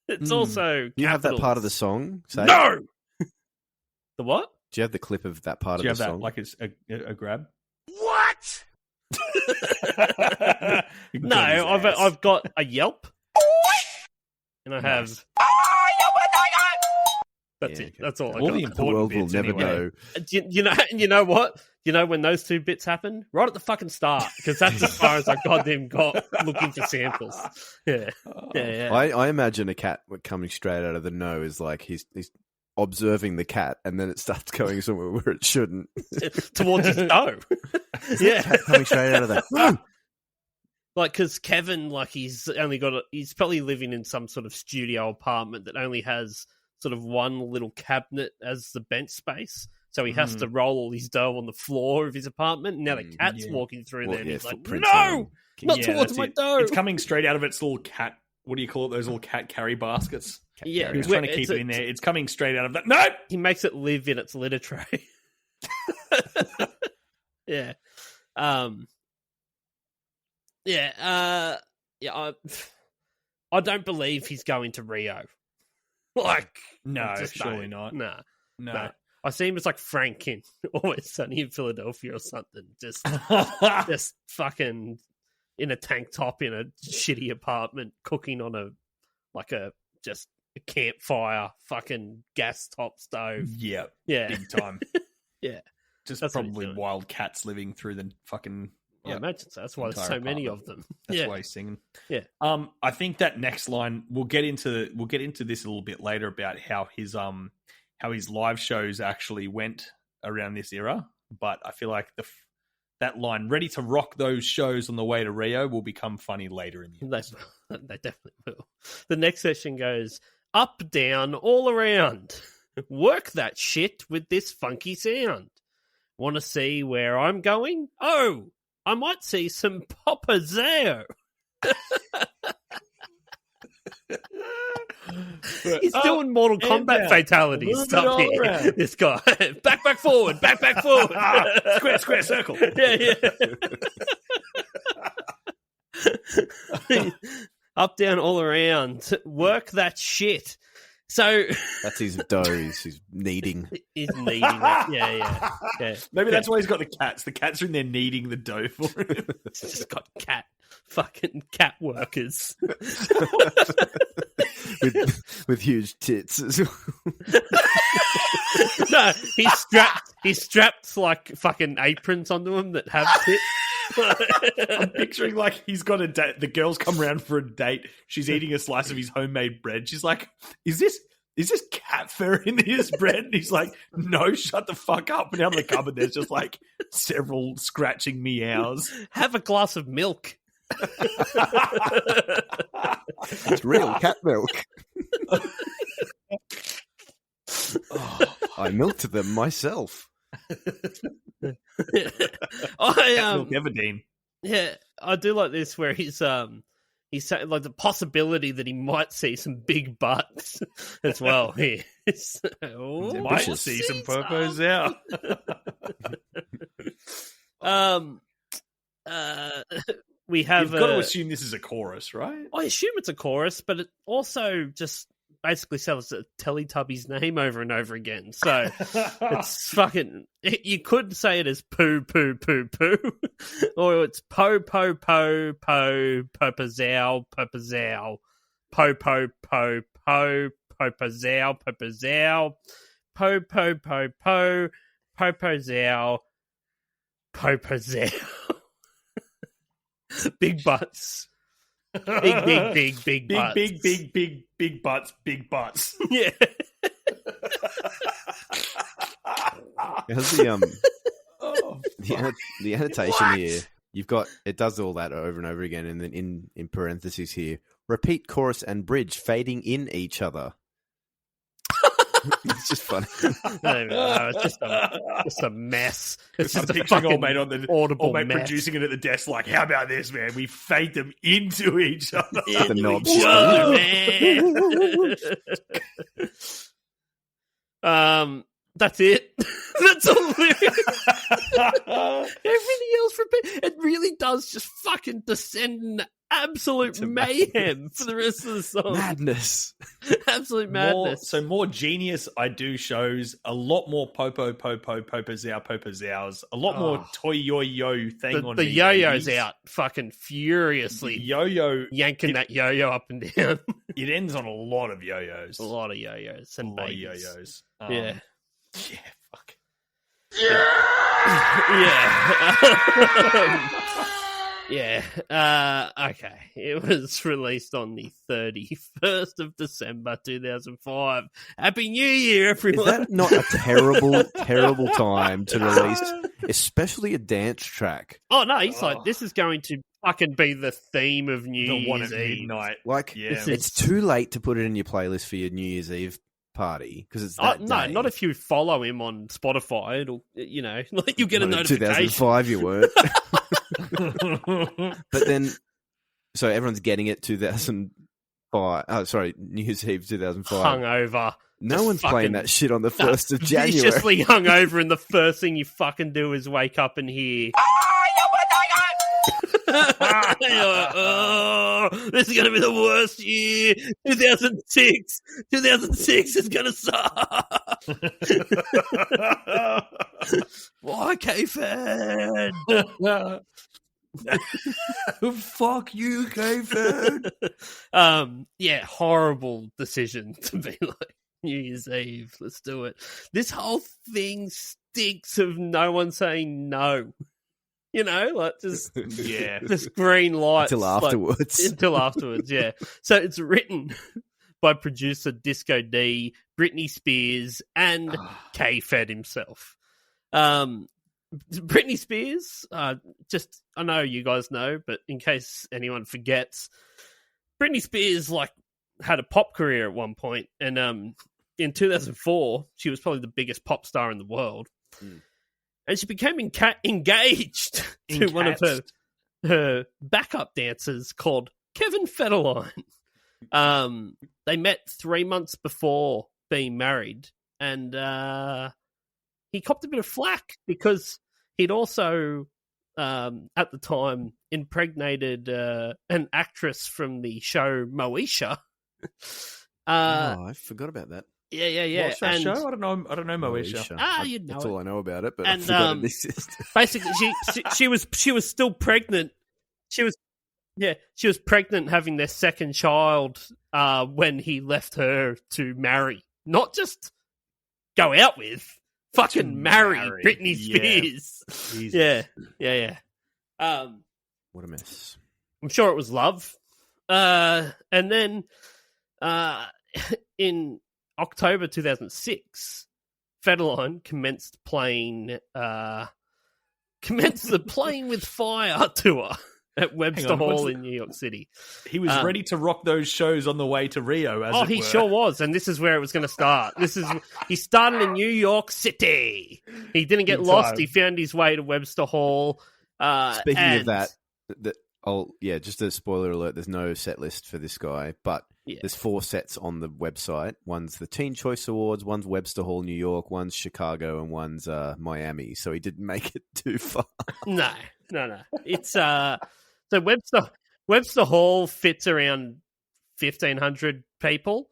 Speaker 1: It's also
Speaker 4: You have that
Speaker 1: capitals.
Speaker 4: part of the song? Say?
Speaker 1: No! The what?
Speaker 4: Do you have the clip of that part
Speaker 6: Do you
Speaker 4: of
Speaker 6: have
Speaker 4: the
Speaker 6: that
Speaker 4: song?
Speaker 6: like it's a grab?
Speaker 2: What?
Speaker 1: No, I've got a Yelp. And I have... That's it.
Speaker 4: Okay.
Speaker 1: That's all I
Speaker 6: All
Speaker 1: got.
Speaker 6: the
Speaker 4: The world
Speaker 6: important
Speaker 4: will
Speaker 6: bits
Speaker 4: never
Speaker 6: anyway.
Speaker 4: know.
Speaker 1: You know what? you know when those two bits happen? Right at the fucking start, because that's as far as I goddamn got looking for samples. Yeah.
Speaker 4: I imagine a cat coming straight out of the no is like he's observing the cat, and then it starts going somewhere where it shouldn't.
Speaker 1: Towards his toe. Yeah.
Speaker 4: Cat coming straight out of that.
Speaker 1: Like, because Kevin, like, he's probably living in some sort of studio apartment that only has sort of one little cabinet as the bench space. So he has to roll all his dough on the floor of his apartment. And now the cat's walking through there, and he's like, no, not towards my dough.
Speaker 6: It's coming straight out of its little cat. What do you call it? Those little cat carry baskets.
Speaker 1: Yeah,
Speaker 6: he was trying to keep it in there. It's coming straight out of that. No,
Speaker 1: he makes it live in its litter tray. Yeah. I don't believe he's going to Rio. Like,
Speaker 6: no,
Speaker 1: just
Speaker 6: surely not.
Speaker 1: Nah.
Speaker 6: No.
Speaker 1: I see him as like Frank in Always Sunny in Philadelphia or something. Just fucking in a tank top in a shitty apartment, cooking on a campfire, fucking gas top stove.
Speaker 6: Yeah, big time.
Speaker 1: Yeah,
Speaker 6: just
Speaker 1: that's
Speaker 6: probably wild cats living through the fucking.
Speaker 1: I imagine so. That's why there's so many of them.
Speaker 6: That's why he's singing.
Speaker 1: Yeah.
Speaker 6: I think that next line we'll get into this a little bit later about how his live shows actually went around this era. But I feel like that line, ready to rock those shows on the way to Rio, will become funny later in the episode.
Speaker 1: They definitely will. The next session goes up, down, all around. Work that shit with this funky sound. Want to see where I'm going? Oh, I might see some Popozão. He's doing Mortal Kombat fatalities stuff here. Around. This guy. Back, forward. Back, forward.
Speaker 6: Square, circle.
Speaker 1: Yeah. Up, down, all around. Work that shit. So
Speaker 4: that's his dough. He's kneading.
Speaker 1: He's kneading it. Yeah.
Speaker 6: Maybe that's why he's got the cats. The cats are in there kneading the dough for him.
Speaker 1: He's just got fucking cat workers
Speaker 4: with huge tits as well.
Speaker 1: No, he's strapped like fucking aprons onto him that have tits.
Speaker 6: I'm picturing like he's got a date. The girls come around for a date. She's eating a slice of his homemade bread. She's like, "Is this cat fur in his bread?" And he's like, "No, shut the fuck up." And out of the cupboard, there's just like several scratching meows.
Speaker 1: Have a glass of milk.
Speaker 4: It's real cat milk. I milked them myself.
Speaker 6: Everdeen.
Speaker 1: Yeah, I do like this where he's saying like the possibility that he might see some big butts as well here.
Speaker 6: Might see some Popozão.
Speaker 1: We have.
Speaker 6: You've got to assume this is a chorus, right?
Speaker 1: I assume it's a chorus, but it also just basically sells a Teletubby's name over and over again. So it's fucking. You could say it as poo, poo, poo, poo, or it's po, po, po, po, Popozão, Popozão, po, po, po, po, Popozão, Popozão, po, po, po, po, Popozão, Popozão. Big butts. Big butts.
Speaker 6: Big butts. Big butts.
Speaker 1: Yeah.
Speaker 4: How's the annotation here? You've got it does all that over and over again, and then in parentheses here, repeat chorus and bridge fading in each other. It's just funny.
Speaker 1: No, it's just a mess. It's just
Speaker 6: I'm picturing
Speaker 1: old
Speaker 6: mate
Speaker 1: mess.
Speaker 6: Producing it at the desk like, how about this, man? We fade them into each other.
Speaker 4: The knobs.
Speaker 1: Man. That's it. That's all. Everything else it really does just fucking descend in
Speaker 6: absolute
Speaker 1: mayhem for the rest of the song.
Speaker 4: Madness.
Speaker 1: Absolute madness.
Speaker 6: More Genius I Do shows, a lot more Popozão, a lot more Toy Yo-Yo thing on
Speaker 1: the yo-yo's out fucking furiously.
Speaker 6: Yo-yo.
Speaker 1: Yanking that yo-yo up and down.
Speaker 6: It ends on a lot of yo-yos.
Speaker 1: A lot of yo-yos and babies.
Speaker 6: Of yo-yos.
Speaker 1: Yeah.
Speaker 6: Yeah, fuck.
Speaker 1: Yeah. Okay. It was released on the 31st of December 2005. Happy New Year,
Speaker 4: Is
Speaker 1: everyone.
Speaker 4: that not a terrible, terrible time to release, especially a dance track?
Speaker 1: Oh, no, he's like, this is going to fucking be the theme of New
Speaker 6: The one
Speaker 1: Year's
Speaker 6: at
Speaker 1: Eve.
Speaker 6: midnight.
Speaker 4: Like,
Speaker 6: Yeah.
Speaker 4: it's too late to put it in your playlist for your New Year's Eve party because it's that
Speaker 1: No,
Speaker 4: day.
Speaker 1: not if you follow him on Spotify. It'll, like you'll get a
Speaker 4: Well, in
Speaker 1: notification.
Speaker 4: 2005 you weren't. But then, so everyone's getting it 2005. Oh, sorry, New Year's Eve 2005.
Speaker 1: Hungover.
Speaker 4: No
Speaker 1: Just
Speaker 4: one's
Speaker 1: fucking-
Speaker 4: playing that shit on the 1st of January.
Speaker 1: Viciously hungover, and the first thing you fucking do is wake up and hear. Oh, this is going to be the worst year. 2006. 2006 is going to suck. Why, K-Fed?
Speaker 6: Fuck you, K-Fed.
Speaker 1: Yeah, horrible decision to be like, New Year's Eve, let's do it. This whole thing stinks of no one saying no. Like just
Speaker 6: Yeah.
Speaker 1: just green lights
Speaker 4: Until afterwards.
Speaker 1: Until afterwards, yeah. So it's written by producer Disco D, Britney Spears, and K-Fed himself. Britney Spears, I know you guys know, but in case anyone forgets, Britney Spears had a pop career at one point, and in 2004, she was probably the biggest pop star in the world.
Speaker 4: Mm.
Speaker 1: And she became engaged to one of her backup dancers called Kevin Federline. They met 3 months before being married, and he copped a bit of flack because he'd also, at the time, impregnated an actress from the show Moesha.
Speaker 4: I forgot about that.
Speaker 1: Yeah.
Speaker 6: What's that show? I don't know Moesha.
Speaker 1: You'd know
Speaker 4: That's
Speaker 1: it.
Speaker 4: all I know about it, but
Speaker 1: And,
Speaker 4: I forgot it existed.
Speaker 1: Basically, she was still pregnant. She was pregnant, having their second child when he left her to marry, not just go out with, fucking marry Britney Spears.
Speaker 6: Jesus.
Speaker 1: Yeah.
Speaker 4: What a mess.
Speaker 1: I'm sure it was love. And then in October 2006, Federline commenced the Playing with Fire tour at Webster Hall in New York City.
Speaker 6: He was ready to rock those shows on the way to Rio, as it
Speaker 1: He
Speaker 6: were.
Speaker 1: sure was, and this is where it was going to start. He started in New York City. He didn't get
Speaker 6: Good
Speaker 1: lost.
Speaker 6: time.
Speaker 1: He found his way to Webster Hall.
Speaker 4: Speaking of that, just a spoiler alert, there's no set list for this guy, but there's 4 sets on the website. One's the Teen Choice Awards, one's Webster Hall, New York, one's Chicago, and one's Miami. So he didn't make it too far.
Speaker 1: No. It's so Webster Hall fits around 1,500 people.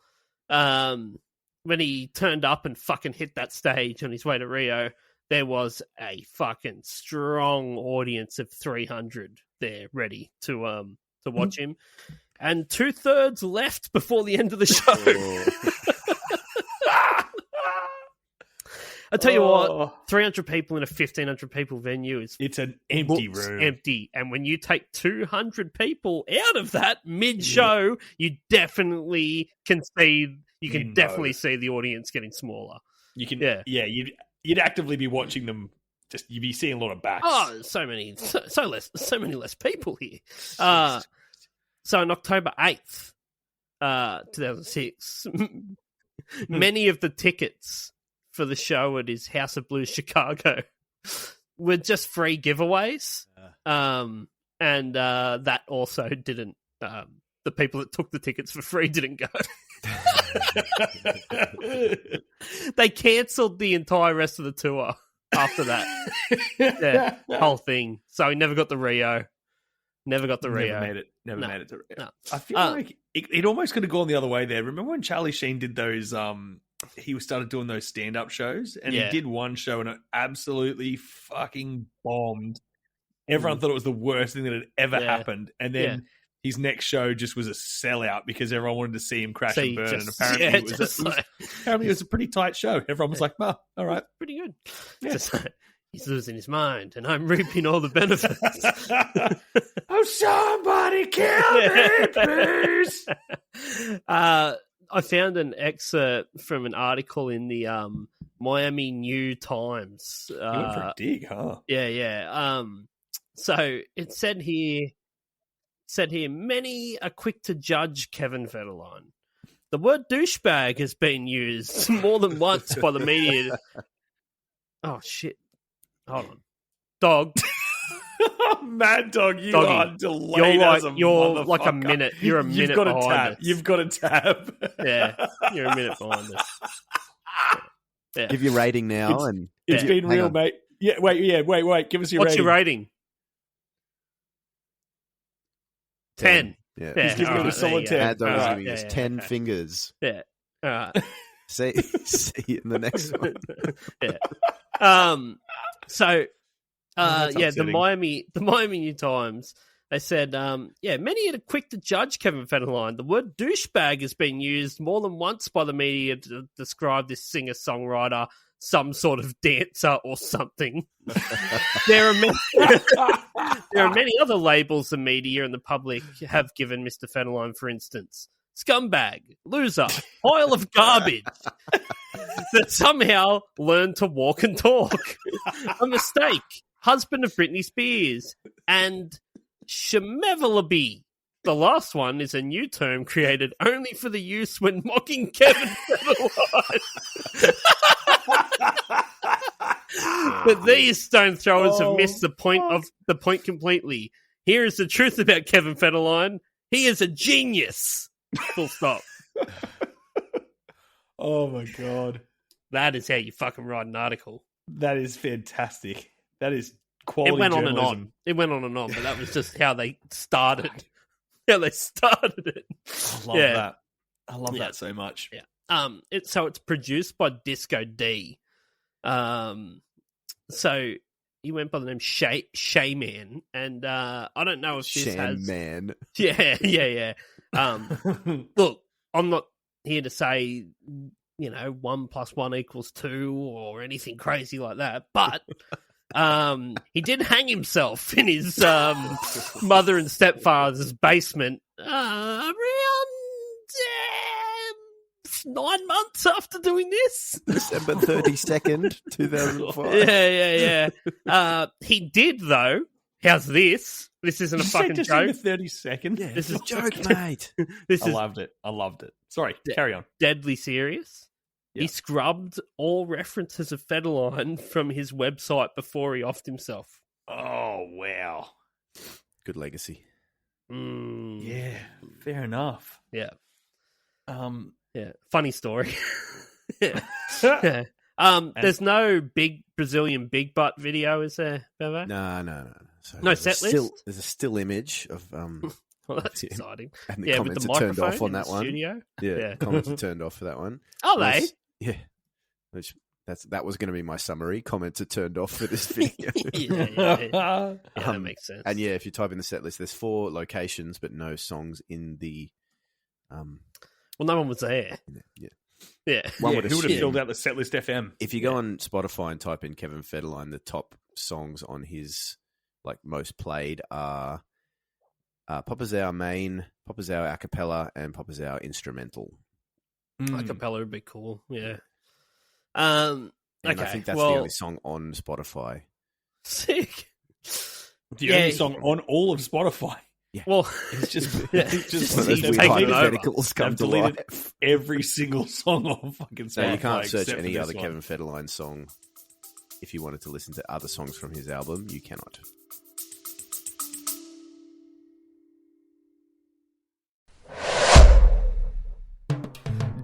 Speaker 1: When he turned up and fucking hit that stage on his way to Rio, there was a fucking strong audience of 300 there ready to watch him, and 2/3 left before the end of the show. I tell you what, 300 people in a 1,500 people venue
Speaker 6: It's an empty
Speaker 1: looks
Speaker 6: room.
Speaker 1: empty, and when you take 200 people out of that mid-show, you definitely can see. You can definitely see the audience getting smaller.
Speaker 6: You can, you'd actively be watching them. Just you'd be seeing a lot of backs.
Speaker 1: Oh, so many less people here. So on October 8th, 2006, many of the tickets for the show at his House of Blues Chicago were just free giveaways. And that also didn't, the people that took the tickets for free didn't go. They cancelled the entire rest of the tour after that. Whole thing. So he never got the Rio. Never got the Rio.
Speaker 6: Never made it to Rio.
Speaker 1: No.
Speaker 6: I feel like it almost could have gone the other way there. Remember when Charlie Sheen did those he started doing those stand-up shows, and he did one show and it absolutely fucking bombed. Everyone thought it was the worst thing that had ever happened, and then his next show just was a sellout because everyone wanted to see him crash and burn, and apparently it was a pretty tight show. Everyone was like, "Oh, all right,
Speaker 1: pretty good."
Speaker 6: Yeah.
Speaker 1: He's losing his mind, and I'm reaping all the benefits.
Speaker 6: Oh, somebody kill me, please!
Speaker 1: I found an excerpt from an article in the Miami New Times.
Speaker 6: You went for a dig, huh?
Speaker 1: Yeah. So it said here, many are quick to judge Kevin Federline. The word douchebag has been used more than once by the media. Oh, shit. Hold on. Dog.
Speaker 6: Mad Dog, you
Speaker 1: Doggy.
Speaker 6: are delayed
Speaker 1: You're like a minute. You're a minute
Speaker 6: You've got
Speaker 1: behind
Speaker 6: a tab.
Speaker 1: us.
Speaker 6: You've got a tab.
Speaker 1: Yeah, you're a minute behind us. Yeah.
Speaker 4: Give your rating now,
Speaker 6: It's
Speaker 1: Yeah.
Speaker 6: been
Speaker 4: Hang
Speaker 6: real,
Speaker 4: on.
Speaker 6: mate. Yeah, wait. Give us your
Speaker 1: What's
Speaker 6: rating.
Speaker 1: your rating? 10.
Speaker 4: Yeah.
Speaker 1: Yeah,
Speaker 6: He's giving it a
Speaker 1: alright,
Speaker 6: solid
Speaker 1: there you
Speaker 6: 10.
Speaker 1: go.
Speaker 4: Mad Dog is
Speaker 1: Alright,
Speaker 4: giving us
Speaker 1: yeah,
Speaker 4: 10
Speaker 1: okay.
Speaker 4: fingers.
Speaker 1: Yeah. All right.
Speaker 4: See you in the next one.
Speaker 1: Yeah. So,
Speaker 6: That's
Speaker 1: the
Speaker 6: upsetting.
Speaker 1: Miami New Times, they said, many are quick to judge Kevin Federline. The word douchebag has been used more than once by the media to describe this singer-songwriter, some sort of dancer or something. There are many other labels the media and the public have given Mr. Federline, for instance. Scumbag, loser, pile of garbage that somehow learned to walk and talk. A mistake, husband of Britney Spears, and Shemevelaby. The last one is a new term created only for the use when mocking Kevin Federline. But these stone throwers have missed the point completely. Here is the truth about Kevin Federline. He is a genius. Full stop.
Speaker 6: Oh, my God.
Speaker 1: That is how you fucking write an article.
Speaker 6: That is fantastic. That is quality
Speaker 1: It went on
Speaker 6: journalism.
Speaker 1: and on. It went on and on, but that was just how they started. How they started it.
Speaker 6: I love
Speaker 1: Yeah.
Speaker 6: that. I love
Speaker 1: Yeah.
Speaker 6: that so much.
Speaker 1: Yeah. It's produced by Disco D. So he went by the name Shayman, and I don't know if this has.
Speaker 4: Man.
Speaker 1: Yeah. Look, I'm not here to say 1 + 1 = 2 or anything crazy like that, but he did hang himself in his mother and stepfather's basement around 9 months after doing this.
Speaker 4: December 32nd, 2005.
Speaker 1: Yeah. He did, though. How's this? This isn't a
Speaker 6: Did you say
Speaker 1: fucking
Speaker 6: December
Speaker 1: joke.
Speaker 6: 32nd?
Speaker 4: Yeah,
Speaker 1: This
Speaker 4: it's
Speaker 1: is
Speaker 4: a joke, mate.
Speaker 1: This
Speaker 6: I
Speaker 1: is
Speaker 6: loved it. Sorry, carry on.
Speaker 1: deadly serious.
Speaker 6: Yeah.
Speaker 1: He scrubbed all references of Federline from his website before he offed himself.
Speaker 6: Oh, wow.
Speaker 4: Good legacy.
Speaker 6: Yeah, fair enough.
Speaker 1: Yeah.
Speaker 6: Um,
Speaker 1: Yeah. Funny story. Yeah. There's no big Brazilian big butt video, is there, Bevo?
Speaker 4: No. So
Speaker 1: No
Speaker 4: there's a
Speaker 1: set list?
Speaker 4: There's a still image of
Speaker 1: Well, that's
Speaker 4: Yeah.
Speaker 1: exciting.
Speaker 4: and the
Speaker 1: Yeah, with
Speaker 4: comments
Speaker 1: the
Speaker 4: are turned
Speaker 1: microphone
Speaker 4: off on
Speaker 1: in
Speaker 4: that
Speaker 1: the
Speaker 4: one.
Speaker 1: studio.
Speaker 4: Yeah,
Speaker 1: Yeah.
Speaker 4: comments are turned off for that one.
Speaker 1: Are they?
Speaker 4: Yeah. That was going to be my summary. Comments are turned off for this video.
Speaker 1: Yeah, that makes sense.
Speaker 4: And yeah, if you type in the set list, there's 4 locations, but no songs in the.
Speaker 1: Well, no one was there.
Speaker 4: Yeah.
Speaker 1: Yeah.
Speaker 4: One would
Speaker 6: who would have
Speaker 4: assume-
Speaker 6: filled out the setlist FM?
Speaker 4: If you go on Spotify and type in Kevin Federline, the top songs on his most played are Popozão main, Popozão a cappella, and Popozão instrumental.
Speaker 1: A cappella would be cool. Yeah.
Speaker 4: And
Speaker 1: Okay.
Speaker 4: I think that's
Speaker 1: well,
Speaker 4: the only song on Spotify.
Speaker 1: Sick.
Speaker 6: The only song on all of Spotify.
Speaker 1: Well,
Speaker 6: It's just,
Speaker 1: Yeah.
Speaker 6: it's just
Speaker 1: One of those
Speaker 6: they've
Speaker 1: weird
Speaker 6: deleted-
Speaker 4: hypotheticals come
Speaker 6: they've
Speaker 4: to
Speaker 6: deleted
Speaker 4: life.
Speaker 6: every single song on fucking Spotify.
Speaker 4: No, you can't search
Speaker 6: except for
Speaker 4: any
Speaker 6: this
Speaker 4: other
Speaker 6: one.
Speaker 4: Kevin Federline song. If you wanted to listen to other songs from his album, you cannot.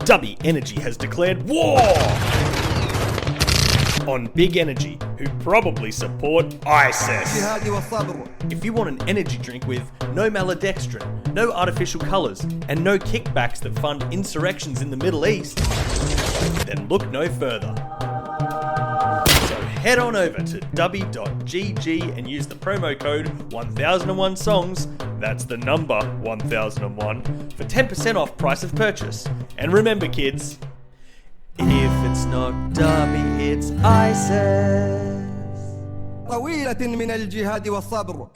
Speaker 6: Dubby Energy has declared war on Big Energy, who probably support ISIS. If you want an energy drink with no maltodextrin, no artificial colours, and no kickbacks that fund insurrections in the Middle East, then look no further. So head on over to dubby.gg and use the promo code 1001songs, that's the number 1001, for 10% off price of purchase. And remember, kids, if it's not Dubby, it's ISIS.
Speaker 7: طويلة من الجهاد والصبر.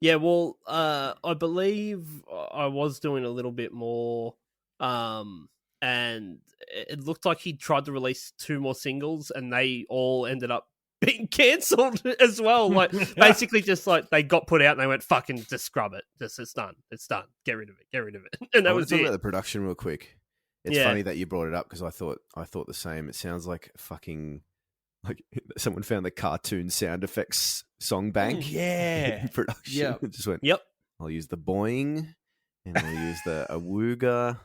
Speaker 1: Yeah, well, I believe I was doing a little bit more, and it looked like he tried to release 2 more singles, and they all ended up being cancelled as well. Like, basically, just like they got put out and they went, "Fucking just scrub it. Just it's done. It's done. Get rid of it." And that was
Speaker 4: talk
Speaker 1: it.
Speaker 4: about the production real quick. It's funny that you brought it up because I thought the same. It sounds like fucking. Like someone found the cartoon sound effects song bank.
Speaker 6: Yeah.
Speaker 4: Production.
Speaker 6: Yeah.
Speaker 4: Just went,
Speaker 1: Yep.
Speaker 4: I'll use the boing and I'll use the awooga.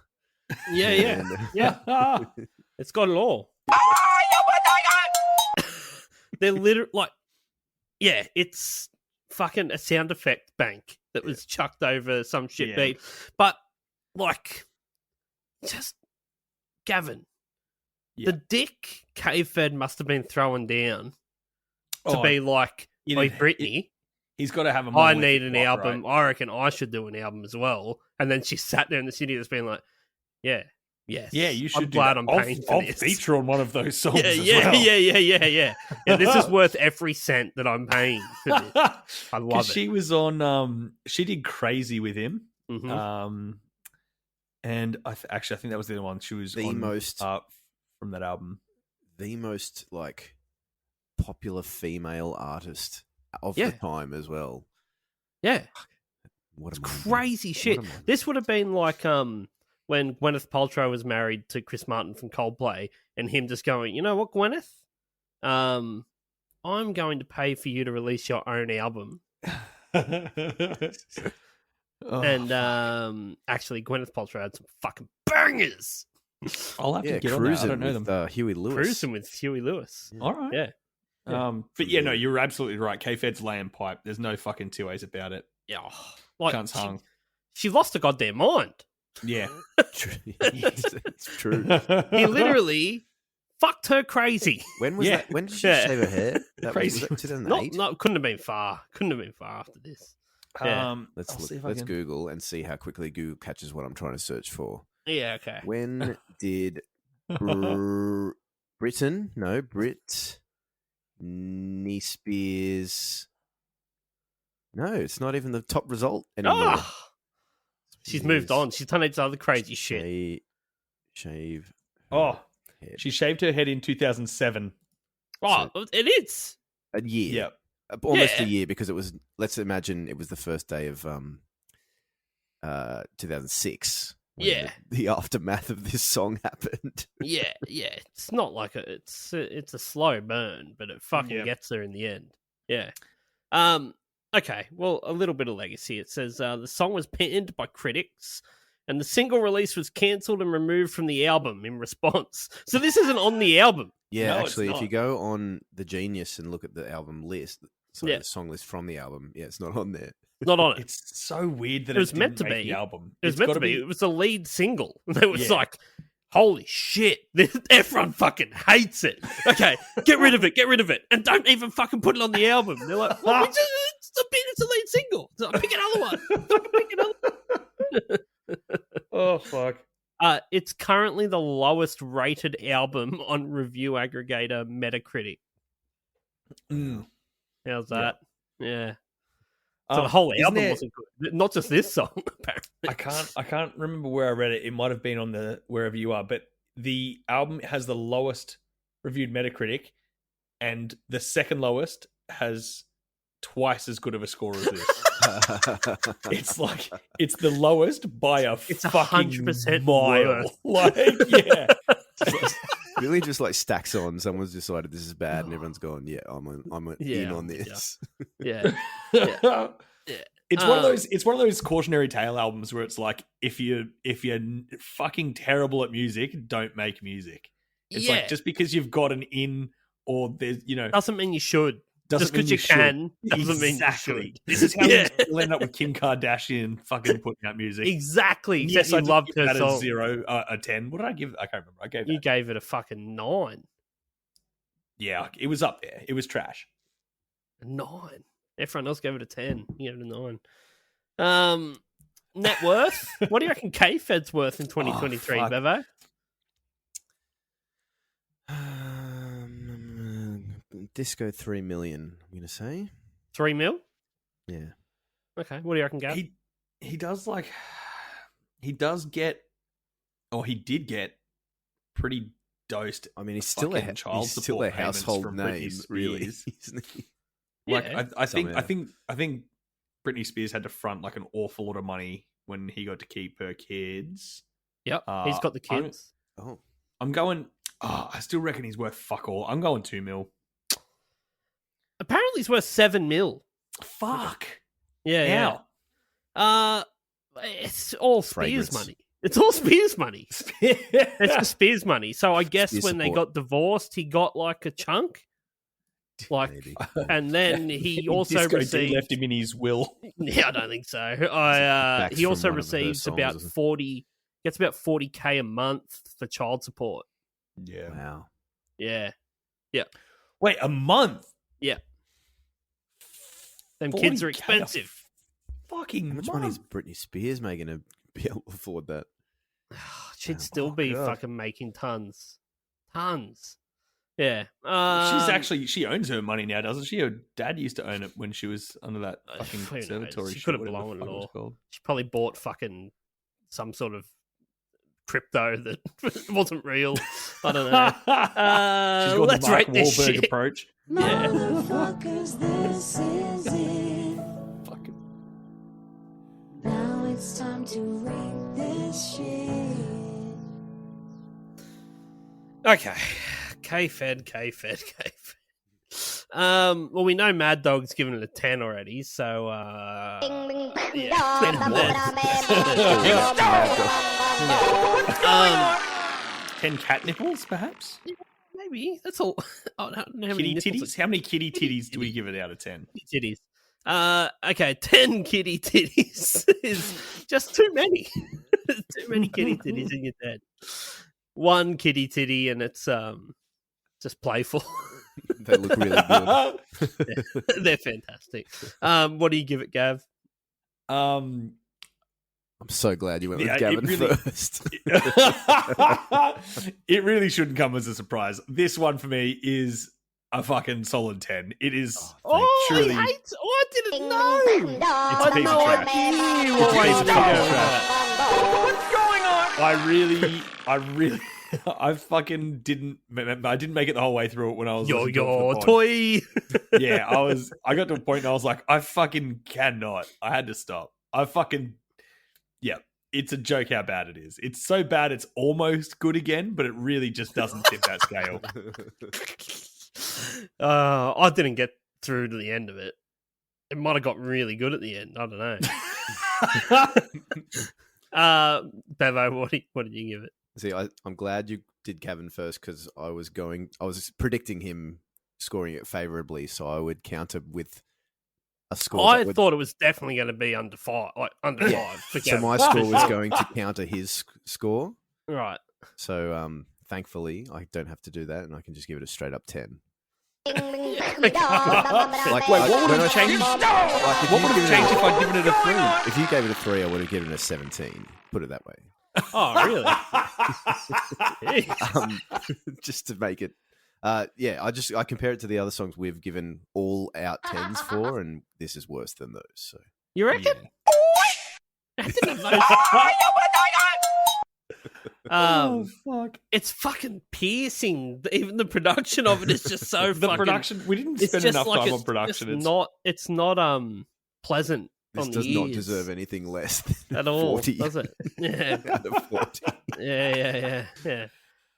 Speaker 1: Yeah. It's got it all. They're literally like, yeah, it's fucking a sound effect bank that was chucked over some shit beat. But like, just Gavin. The dick K-Fed must have been throwing down to be like, "Hey, Brittany,
Speaker 6: he's got to have a
Speaker 1: I need an album. Right? I reckon I should do an album as well." And then she sat there in the studio just being like, "Yeah, yes.
Speaker 6: Yeah, you should
Speaker 1: I'm glad I'm paying for
Speaker 6: I'll
Speaker 1: this.
Speaker 6: feature on one of those songs as
Speaker 1: yeah,
Speaker 6: well.
Speaker 1: Yeah, this is worth every cent that I'm paying for this. I love it.
Speaker 6: She was on, she did Crazy with him.
Speaker 1: Mm-hmm.
Speaker 6: And I think that was the other one. She was
Speaker 4: the most...
Speaker 6: from that album,
Speaker 4: the most like popular female artist of the time as well.
Speaker 1: Yeah,
Speaker 4: what
Speaker 1: it's crazy shit. This would have been like when Gwyneth Paltrow was married to Chris Martin from Coldplay, and him just going, "You know what, Gwyneth? I'm going to pay for you to release your own album." And actually, Gwyneth Paltrow had some fucking bangers.
Speaker 6: I'll have to get on that. I don't know them.
Speaker 4: Huey Lewis.
Speaker 1: Cruising with Huey Lewis.
Speaker 6: All right.
Speaker 1: Yeah.
Speaker 6: But yeah, no, you're absolutely right. K-Fed's laying pipe. There's no fucking two ways about it.
Speaker 1: Yeah. Like,
Speaker 6: Cunt's hung.
Speaker 1: She lost her goddamn mind.
Speaker 6: Yeah.
Speaker 4: It's true.
Speaker 1: He literally fucked her crazy.
Speaker 4: When was that? When did she shave her hair? That
Speaker 6: crazy.
Speaker 4: Was 2008?
Speaker 1: No, couldn't have been far. Couldn't have been far after this. Yeah.
Speaker 4: Let's Google and see how quickly Google catches what I'm trying to search for.
Speaker 1: Yeah, okay.
Speaker 4: When did Britney Spears? No, it's not even the top result anymore.
Speaker 1: Oh, she's moved on. She's done other crazy shit.
Speaker 4: Shave.
Speaker 6: Head. She shaved her head in 2007.
Speaker 1: Oh, it is
Speaker 4: a year.
Speaker 6: Yeah,
Speaker 4: almost a year because it was. Let's imagine it was the first day of 2006.
Speaker 1: Yeah,
Speaker 4: the aftermath of this song happened.
Speaker 1: yeah. It's not like it's a slow burn, but it fucking gets there in the end. Yeah. Okay. Well, a little bit of legacy. It says the song was panned by critics, and the single release was cancelled and removed from the album in response. So this isn't on the album.
Speaker 4: Yeah, no, actually, if you go on the Genius and look at the album list, the song list from the album, it's not on there.
Speaker 1: Not on it.
Speaker 6: It's so weird that
Speaker 1: it was meant to be
Speaker 6: the album.
Speaker 1: It was meant to be. It was the lead single. It was like, holy shit, everyone fucking hates it. Okay, get rid of it, and don't even fucking put it on the album. They're like, well, it's a lead single. So pick another one. Pick another one.
Speaker 6: Oh fuck.
Speaker 1: It's currently the lowest rated album on review aggregator Metacritic. How's that? Yeah. So the whole album wasn't good. Not just this song, apparently.
Speaker 6: I can't remember where I read it. It might have been on the wherever you are, but the album has the lowest reviewed Metacritic, and the second lowest has twice as good of a score as this. It's the lowest by a fucking
Speaker 1: 100%
Speaker 6: mile.
Speaker 4: Really just like stacks on. Someone's decided this is bad, and everyone's gone, I'm in on this.
Speaker 1: Yeah.
Speaker 6: It's one of those. It's one of those cautionary tale albums where it's like, if you're fucking terrible at music, don't make music. It's like, just because you've got an in, or there's
Speaker 1: doesn't mean you should. Just because you can doesn't mean you should.
Speaker 6: This is how you'll end up with Kim Kardashian fucking putting out music.
Speaker 1: Exactly.
Speaker 6: Yes,
Speaker 1: I loved her song.
Speaker 6: A 0, a 10. What did I give? I can't remember.
Speaker 1: You gave it a fucking 9.
Speaker 6: Yeah, it was up there. It was trash.
Speaker 1: A 9. Everyone else gave it a 10. You gave it a 9. net worth. What do you reckon K-Fed's worth in 2023,
Speaker 6: fuck.
Speaker 1: Bevo?
Speaker 4: Disco 3 million, I'm going to say.
Speaker 1: 3 mil?
Speaker 4: Yeah.
Speaker 1: Okay. What do you reckon, Gav?
Speaker 6: He does get, or he did get pretty dosed.
Speaker 4: I mean, he's still a
Speaker 6: child
Speaker 4: he's
Speaker 6: support
Speaker 4: still a
Speaker 6: payments
Speaker 4: household
Speaker 6: from
Speaker 4: name,
Speaker 6: Britney
Speaker 4: really.
Speaker 6: Spears.
Speaker 4: Isn't he?
Speaker 6: Like
Speaker 1: Yeah.
Speaker 6: I think
Speaker 4: Somehow.
Speaker 6: Britney Spears had to front like an awful lot of money when he got to keep her kids.
Speaker 1: Yep. He's got the kids.
Speaker 6: I'm going. I still reckon he's worth fuck all. I'm going 2 mil.
Speaker 1: Apparently, he's worth 7 mil.
Speaker 6: Fuck.
Speaker 1: Yeah.
Speaker 6: How?
Speaker 1: It's all Spears
Speaker 4: Fragrance.
Speaker 1: money. It's all Spears money. It's just Spears money. So I guess
Speaker 4: Spears
Speaker 1: when they
Speaker 4: support.
Speaker 1: got divorced, he got like a chunk. Like,
Speaker 4: Maybe.
Speaker 1: and then he also
Speaker 6: Disco D
Speaker 1: received.
Speaker 6: left him in his will.
Speaker 1: Yeah, I don't think so.
Speaker 4: Backs
Speaker 1: He
Speaker 4: from
Speaker 1: also
Speaker 4: one of her
Speaker 1: receives
Speaker 4: songs,
Speaker 1: about
Speaker 4: isn't it?
Speaker 1: 40. Gets about 40K a month for child support.
Speaker 6: Yeah.
Speaker 4: Wow.
Speaker 1: Yeah,
Speaker 6: Wait, a month?
Speaker 1: them kids are
Speaker 6: 40K a
Speaker 1: expensive.
Speaker 6: Fucking
Speaker 4: How much
Speaker 6: month.
Speaker 4: money is Britney Spears making to be able to afford that?
Speaker 1: She'd still
Speaker 4: Oh,
Speaker 1: be
Speaker 6: God.
Speaker 1: fucking making tons. Yeah.
Speaker 6: She owns her money now, doesn't she? Her dad used to own it when she was under that
Speaker 1: Who
Speaker 6: fucking
Speaker 1: knows?
Speaker 6: conservatory.
Speaker 1: She
Speaker 6: shit,
Speaker 1: could have
Speaker 6: whatever the
Speaker 1: blown it
Speaker 6: fuck was
Speaker 1: all.
Speaker 6: called.
Speaker 1: She probably bought fucking some sort of crypto that wasn't real. I don't know.
Speaker 6: She's got
Speaker 1: Let's
Speaker 6: the Mark
Speaker 1: rate this
Speaker 6: Wahlberg
Speaker 1: shit.
Speaker 6: approach.
Speaker 1: Yeah.
Speaker 2: Motherfuckers, this is it.
Speaker 6: Fucking
Speaker 2: Now it's time to rate this shit.
Speaker 1: Okay. K-Fed. Well, we know Mad Dog's given it a 10 already, so yeah,
Speaker 6: 10 cat nipples, perhaps?
Speaker 1: maybe that's all. I don't know how many
Speaker 6: Kitty
Speaker 1: nipples
Speaker 6: titties? How many kitty titties do we give it out of 10?
Speaker 1: titties. Okay, 10 kitty titties is just too many. Too many kitty titties in your head. One kitty titty, and it's just playful.
Speaker 4: They look really good.
Speaker 1: They're fantastic. What do you give it, Gav?
Speaker 6: Um,
Speaker 4: I'm so glad you went
Speaker 6: Yeah,
Speaker 4: with
Speaker 6: it
Speaker 4: Gavin
Speaker 6: really-
Speaker 4: first.
Speaker 6: it really shouldn't come as a surprise. This one for me is a fucking solid 10. It is truly.
Speaker 1: I didn't know.
Speaker 6: It's a
Speaker 1: I had
Speaker 6: piece
Speaker 1: no
Speaker 6: of trash.
Speaker 1: idea
Speaker 6: It's a
Speaker 1: what
Speaker 6: piece
Speaker 1: way
Speaker 6: of
Speaker 1: to
Speaker 6: fucking
Speaker 1: go.
Speaker 6: trash. I really, I fucking didn't. I didn't make it the whole way through it when I was listening to it for the pod.
Speaker 1: Toy.
Speaker 6: Yeah, I got to a point and I was like, I fucking cannot. I had to stop. It's a joke how bad it is. It's so bad it's almost good again, but it really just doesn't tip that scale.
Speaker 1: I didn't get through to the end of it. It might have got really good at the end. I don't know. Bevo, what did you give it?
Speaker 4: See, I'm glad you did Gavin first because I was predicting him scoring it favorably, so I would counter with a score.
Speaker 1: I thought it was definitely going to be under 5. For
Speaker 4: so
Speaker 1: Gavin.
Speaker 4: my score was going to counter his score.
Speaker 1: Right.
Speaker 4: So thankfully, I don't have to do that, and I can just give it a straight up 10.
Speaker 6: Like, wait, what would have changed? What would have changed if I'd given it a 3?
Speaker 4: If you gave it a 3, I would have given it a 17. Put it that way.
Speaker 1: Oh, really?
Speaker 4: Just to make it. I compare it to the other songs we've given all out 10s for, and this is worse than those. So
Speaker 1: You reckon? I didn't know.
Speaker 6: Fuck.
Speaker 1: It's fucking piercing. Even the production of it is just so
Speaker 6: The
Speaker 1: fucking.
Speaker 6: production, we didn't
Speaker 1: It's
Speaker 6: spend
Speaker 1: just
Speaker 6: enough
Speaker 1: like
Speaker 6: time
Speaker 1: it's
Speaker 6: on production.
Speaker 1: It's not pleasant.
Speaker 4: this
Speaker 1: on
Speaker 4: does
Speaker 1: the
Speaker 4: not
Speaker 1: ears
Speaker 4: deserve anything less than
Speaker 1: at all,
Speaker 4: 40
Speaker 1: does it? Yeah,
Speaker 4: out of 40.
Speaker 1: yeah.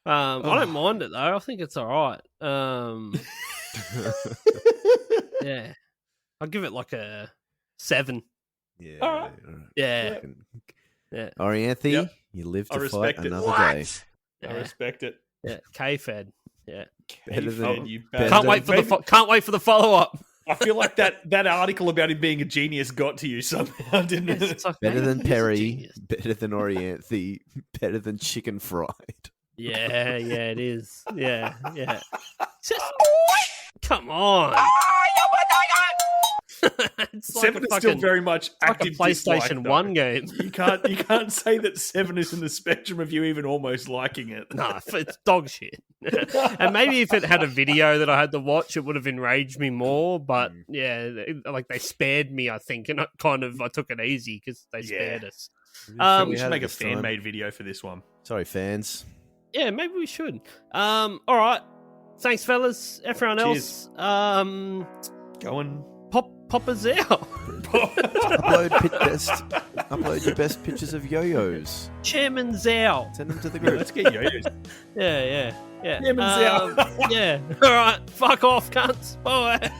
Speaker 1: I don't mind it though. I think it's all right. Yeah, I'll give it like a 7.
Speaker 4: Yeah.
Speaker 6: All right.
Speaker 1: Yeah,
Speaker 4: Fucking-
Speaker 1: yeah.
Speaker 4: Orianthe,
Speaker 6: Yep.
Speaker 4: you live
Speaker 6: I
Speaker 4: to
Speaker 6: respect
Speaker 4: fight
Speaker 6: it.
Speaker 4: another day.
Speaker 6: I respect it.
Speaker 1: Yeah, K-Fed. Yeah,
Speaker 4: Better than-
Speaker 6: You
Speaker 4: better
Speaker 1: can't
Speaker 4: than-
Speaker 1: wait for can't wait for the follow up.
Speaker 6: I feel like that article about him being a genius got to you somehow, didn't it?
Speaker 1: It's like,
Speaker 4: Better
Speaker 1: maybe
Speaker 4: than
Speaker 1: he's a
Speaker 4: Perry,
Speaker 1: genius.
Speaker 4: better than Orianthe, better than chicken fried.
Speaker 1: Yeah, it is. Yeah. Just, come on. It's like
Speaker 6: 7 is still very much active
Speaker 1: PlayStation
Speaker 6: dislike,
Speaker 1: 1 game.
Speaker 6: You can't say that 7 is in the spectrum of you even almost liking it.
Speaker 1: Nah, it's dog shit. And maybe if it had a video that I had to watch, it would have enraged me more. But yeah, like they spared me, I think, and I took it easy because they spared us.
Speaker 6: We should make a fan-made video for this one.
Speaker 4: Sorry, fans.
Speaker 1: Yeah, maybe we should. All right. Thanks, fellas. Everyone else.
Speaker 6: Go and
Speaker 1: Popozão.
Speaker 4: Upload your best pictures of yo-yos.
Speaker 1: Chairman Zhao.
Speaker 4: Send them to the group.
Speaker 6: Let's get yo-yos.
Speaker 1: Yeah.
Speaker 6: Chairman Zhao.
Speaker 1: Yeah. All right. Fuck off, cunts. Bye.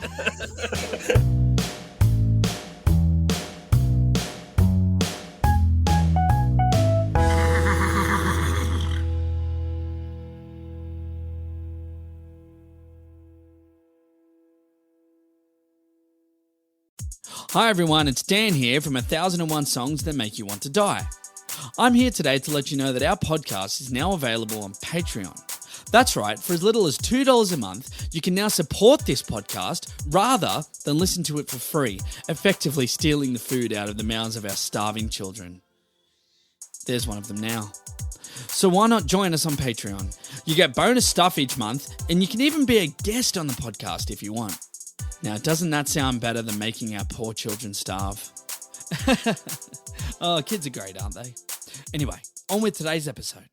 Speaker 8: Hi everyone, it's Dan here from 1001 Songs That Make You Want to Die. I'm here today to let you know that our podcast is now available on Patreon. That's right, for as little as $2 a month, you can now support this podcast rather than listen to it for free, effectively stealing the food out of the mouths of our starving children. There's one of them now. So why not join us on Patreon? You get bonus stuff each month, and you can even be a guest on the podcast if you want. Now, doesn't that sound better than making our poor children starve? Oh, kids are great, aren't they? Anyway, on with today's episode.